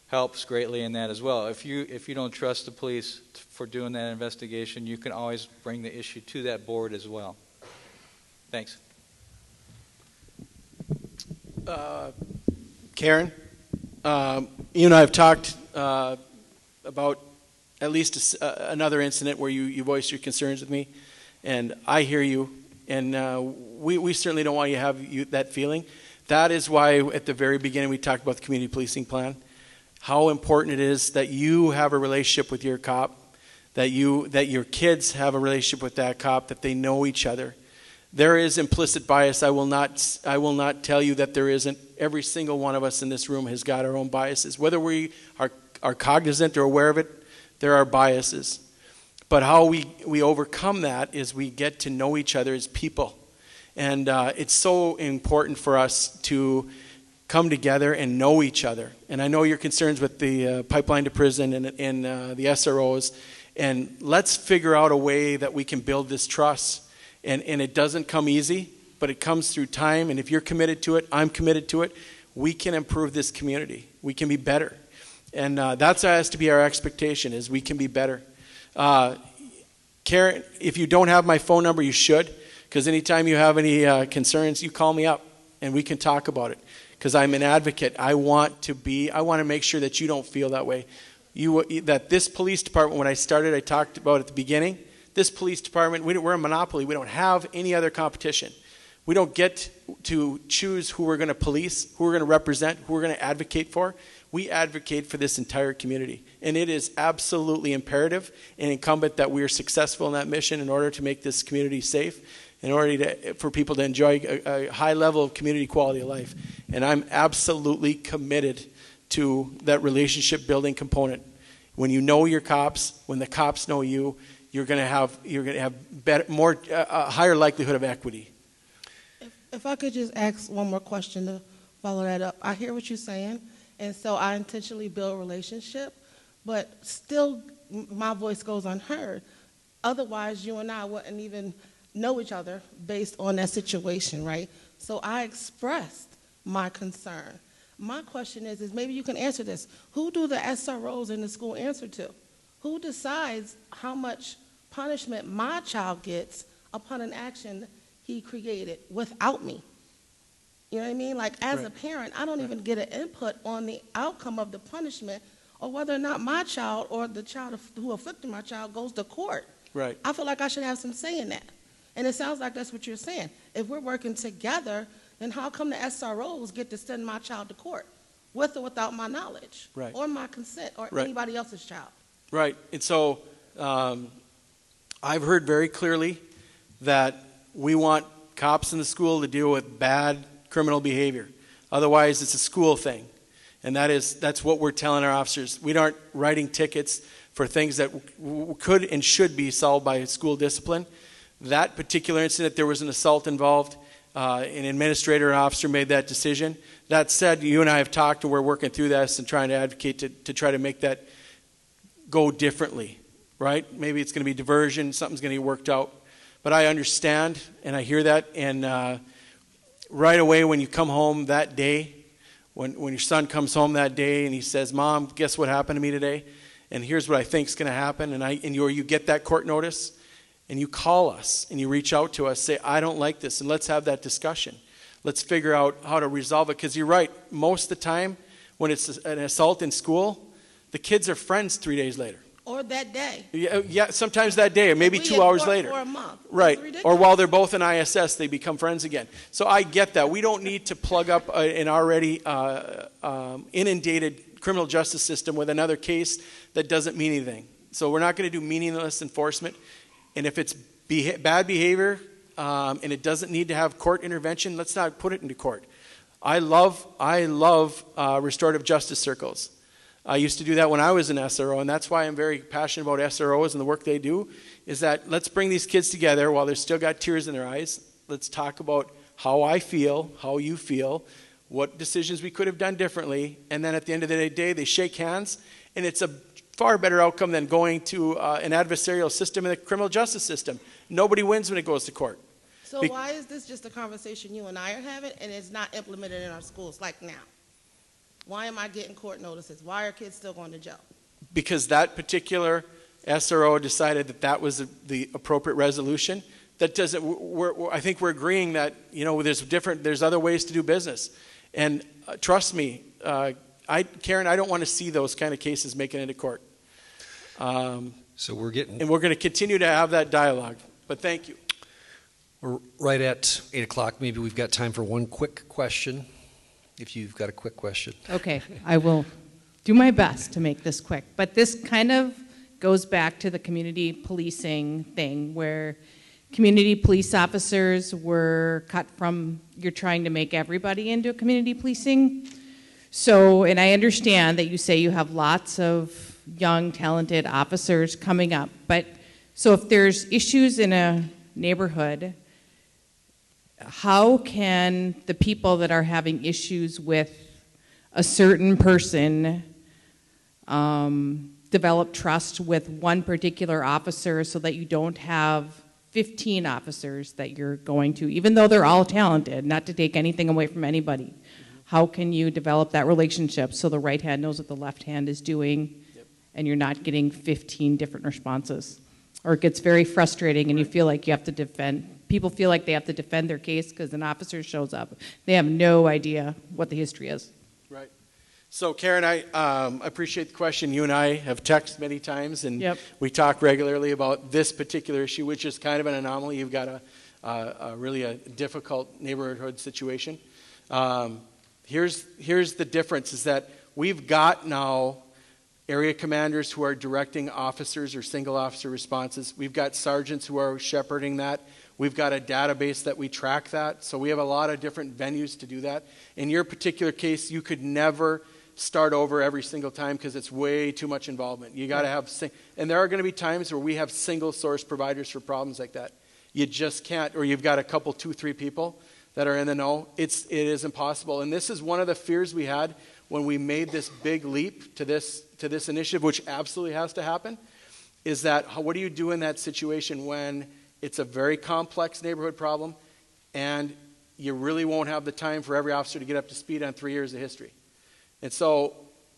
helps greatly in that as well. If you don't trust the police for doing that investigation, you can always bring the issue to that board as well. Thanks. Karen, you and I have talked about at least another incident where you voiced your concerns with me, and I hear you, and we certainly don't want you to have that feeling. That is why at the very beginning we talked about the community policing plan, how important it is that you have a relationship with your cop, that your kids have a relationship with that cop, that they know each other. There is implicit bias. I will not tell you that there isn't. Every single one of us in this room has got our own biases. Whether we are cognizant or aware of it, there are biases. But how we overcome that is we get to know each other as people. And it's so important for us to come together and know each other. And I know your concerns with the pipeline to prison and the SROs. And let's figure out a way that we can build this trust. And it doesn't come easy, but it comes through time. And if you're committed to it, I'm committed to it. We can improve this community. We can be better. And that's has to be our expectation, is we can be better. Karen, if you don't have my phone number, you should. Because anytime you have any concerns, you call me up and we can talk about it. Because I'm an advocate. I want to make sure that you don't feel that way. That this police department, when I started, I talked about at the beginning, this police department, we're a monopoly. We don't have any other competition. We don't get to choose who we're going to police, who we're going to represent, who we're going to advocate for. We advocate for this entire community. And it is absolutely imperative and incumbent that we are successful in that mission in order to make this community safe, in order for people to enjoy a high level of community quality of life. And I'm absolutely committed to that relationship building component. When you know your cops, when the cops know you, you're going to have better, higher likelihood of equity. If I could just ask one more question to follow that up. I hear what you're saying, and so I intentionally build a relationship, but still my voice goes unheard. Otherwise, you and I wouldn't even know each other based on that situation, right? So I expressed my concern. My question is maybe you can answer this. Who do the SROs in the school answer to? Who decides how much punishment my child gets upon an action he created without me? You know what I mean? Like, as a parent, I don't even get an input on the outcome of the punishment or whether or not my child or the child who afflicted my child goes to court. Right. I feel like I should have some say in that. And it sounds like that's what you're saying. If we're working together, then how come the SROs get to send my child to court with or without my knowledge or my consent or anybody else's child? Right. And so I've heard very clearly that we want cops in the school to deal with bad criminal behavior. Otherwise, it's a school thing. And that's what we're telling our officers. We aren't writing tickets for things that could and should be solved by school discipline. That particular incident, there was an assault involved. An administrator and officer made that decision. That said, you and I have talked, and we're working through this and trying to advocate to try to make that go differently, right? Maybe it's going to be diversion, something's going to get worked out. But I understand, and I hear that, and right away when you come home that day, when your son comes home that day and he says, "Mom, guess what happened to me today? And here's what I think is going to happen," and you get that court notice, and you call us and you reach out to us, say, "I don't like this," and let's have that discussion. Let's figure out how to resolve it, because you're right. Most of the time when it's an assault in school, the kids are friends 3 days later. Or that day. Yeah, sometimes that day, or maybe 2 hours later. For a month. Right. Or while they're both in ISS, they become friends again. So I get that. We don't need to plug up an already inundated criminal justice system with another case that doesn't mean anything. So we're not going to do meaningless enforcement. And if it's bad behavior and it doesn't need to have court intervention, let's not put it into court. I love restorative justice circles. I used to do that when I was an SRO, and that's why I'm very passionate about SROs and the work they do, is that let's bring these kids together while they've still got tears in their eyes. Let's talk about how I feel, how you feel, what decisions we could have done differently, and then at the end of the day, they shake hands, and it's a far better outcome than going to an adversarial system in the criminal justice system. Nobody wins when it goes to court. So why is this just a conversation you and I are having, and it's not implemented in our schools like now? Why am I getting court notices? Why are kids still going to jail? Because that particular SRO decided that was the appropriate resolution. That doesn't. I think we're agreeing that there's other ways to do business, and trust me, Karen, I don't want to see those kind of cases making it into court. So we're going to continue to have that dialogue. But thank you. We're right at 8 o'clock. Maybe we've got time for one quick question. If you've got a quick question. Okay, I will do my best to make this quick. But this kind of goes back to the community policing thing, where community police officers were cut from, you're trying to make everybody into community policing. So, and I understand that you say you have lots of young, talented officers coming up. But, so if there's issues in a neighborhood, how can the people that are having issues with a certain person develop trust with one particular officer so that you don't have 15 officers that you're going to, even though they're all talented, not to take anything away from anybody? How can you develop that relationship so the right hand knows what the left hand is doing, and you're not getting 15 different responses? Or it gets very frustrating and you feel like you have to defend. People feel like they have to defend their case because an officer shows up. They have no idea what the history is. Right. So, Karen, I appreciate the question. You and I have texted many times, and we talk regularly about this particular issue, which is kind of an anomaly. You've got a really difficult neighborhood situation. Here's the difference, is that we've got now area commanders who are directing officers or single officer responses. We've got sergeants who are shepherding that. We've got a database that we track that. So we have a lot of different venues to do that. In your particular case, you could never start over every single time because it's way too much involvement. You got to have, and there are going to be times where we have single source providers for problems like that. You just can't, or you've got a couple, 2, 3 people that are in the know. It is impossible. And this is one of the fears we had when we made this big leap to this initiative, which absolutely has to happen, is that what do you do in that situation when it's a very complex neighborhood problem and you really won't have the time for every officer to get up to speed on 3 years of history? And so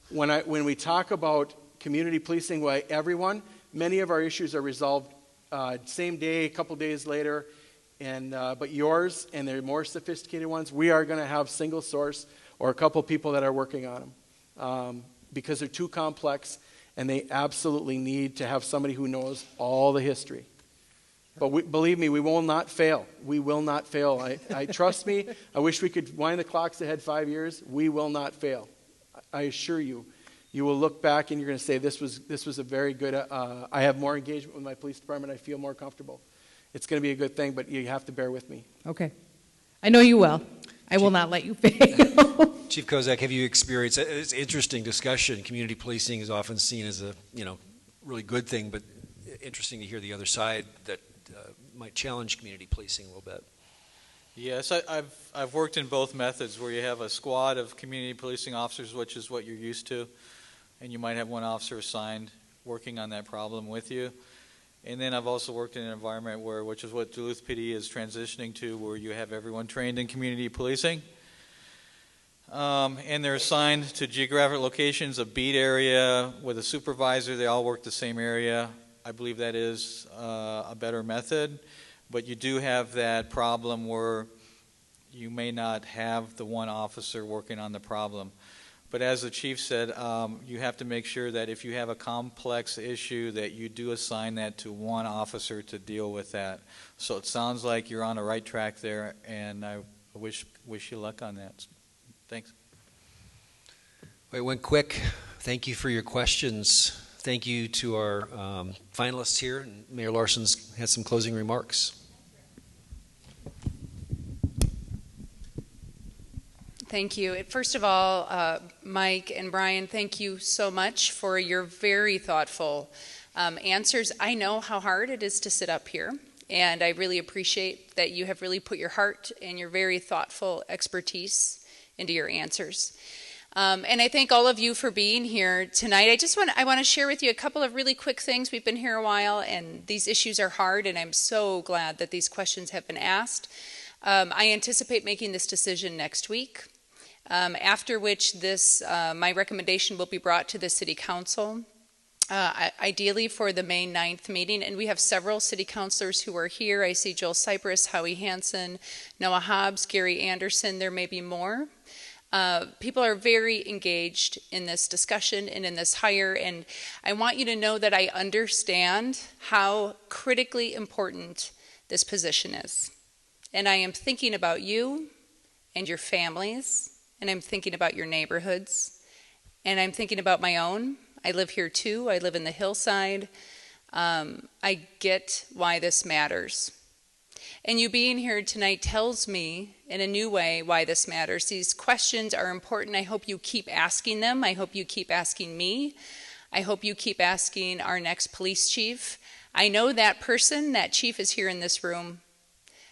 when we talk about community policing by everyone, many of our issues are resolved same day, a couple days later, but yours and the more sophisticated ones, we are going to have single source or a couple people that are working on them because they're too complex and they absolutely need to have somebody who knows all the history. But believe me, we will not fail. We will not fail. I trust me. I wish we could wind the clocks ahead 5 years. We will not fail. I assure you. You will look back and you're going to say, this was a very good, I have more engagement with my police department. I feel more comfortable. It's going to be a good thing, but you have to bear with me. Okay. I know you will. I will not let you fail. Chief Kozak, have you experienced, it's an interesting discussion. Community policing is often seen as a, really good thing, but interesting to hear the other side that might challenge community policing a little bit. Yes, I've worked in both methods where you have a squad of community policing officers, which is what you're used to, and you might have one officer assigned working on that problem with you. And then I've also worked in an environment which is what Duluth PD is transitioning to, where you have everyone trained in community policing. And they're assigned to geographic locations, a beat area with a supervisor. They all work the same area. I believe that is a better method. But you do have that problem where you may not have the one officer working on the problem. But as the chief said, you have to make sure that if you have a complex issue that you do assign that to one officer to deal with that. So it sounds like you're on the right track there, and I wish you luck on that. Thanks. It went quick. Thank you for your questions. Thank you to our finalists here. And Mayor Larson's had some closing remarks. Thank you. First of all, Mike and Brian, thank you so much for your very thoughtful answers. I know how hard it is to sit up here, and I really appreciate that you have really put your heart and your very thoughtful expertise into your answers. And I thank all of you for being here tonight. I want to share with you a couple of really quick things. We've been here a while, and these issues are hard, and I'm so glad that these questions have been asked. I anticipate making this decision next week. After which my recommendation will be brought to the City Council, ideally for the May 9th meeting. And we have several City Councilors who are here. I see Joel Cypress, Howie Hansen, Noah Hobbs, Gary Anderson. There may be more. People are very engaged in this discussion and in this hire. And I want you to know that I understand how critically important this position is. And I am thinking about you and your families. And I'm thinking about your neighborhoods, and I'm thinking about my own. I live here too. I live in the hillside. I get why this matters. And you being here tonight tells me in a new way why this matters. These questions are important. I hope you keep asking them. I hope you keep asking me. I hope you keep asking our next police chief. I know that person, that chief is here in this room.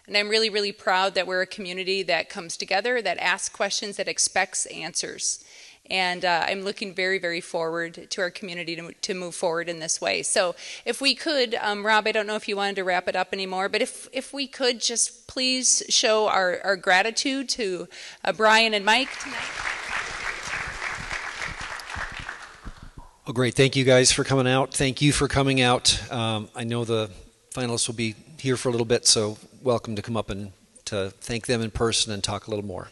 And I'm really, really proud that we're a community that comes together, that asks questions, that expects answers. And I'm looking very, very forward to our community to move forward in this way. So if we could, Rob, I don't know if you wanted to wrap it up anymore, but if we could just please show our gratitude to Brian and Mike tonight. Well, great. Thank you guys for coming out. Thank you for coming out. I know the finalists will be here for a little bit, so welcome to come up and to thank them in person and talk a little more.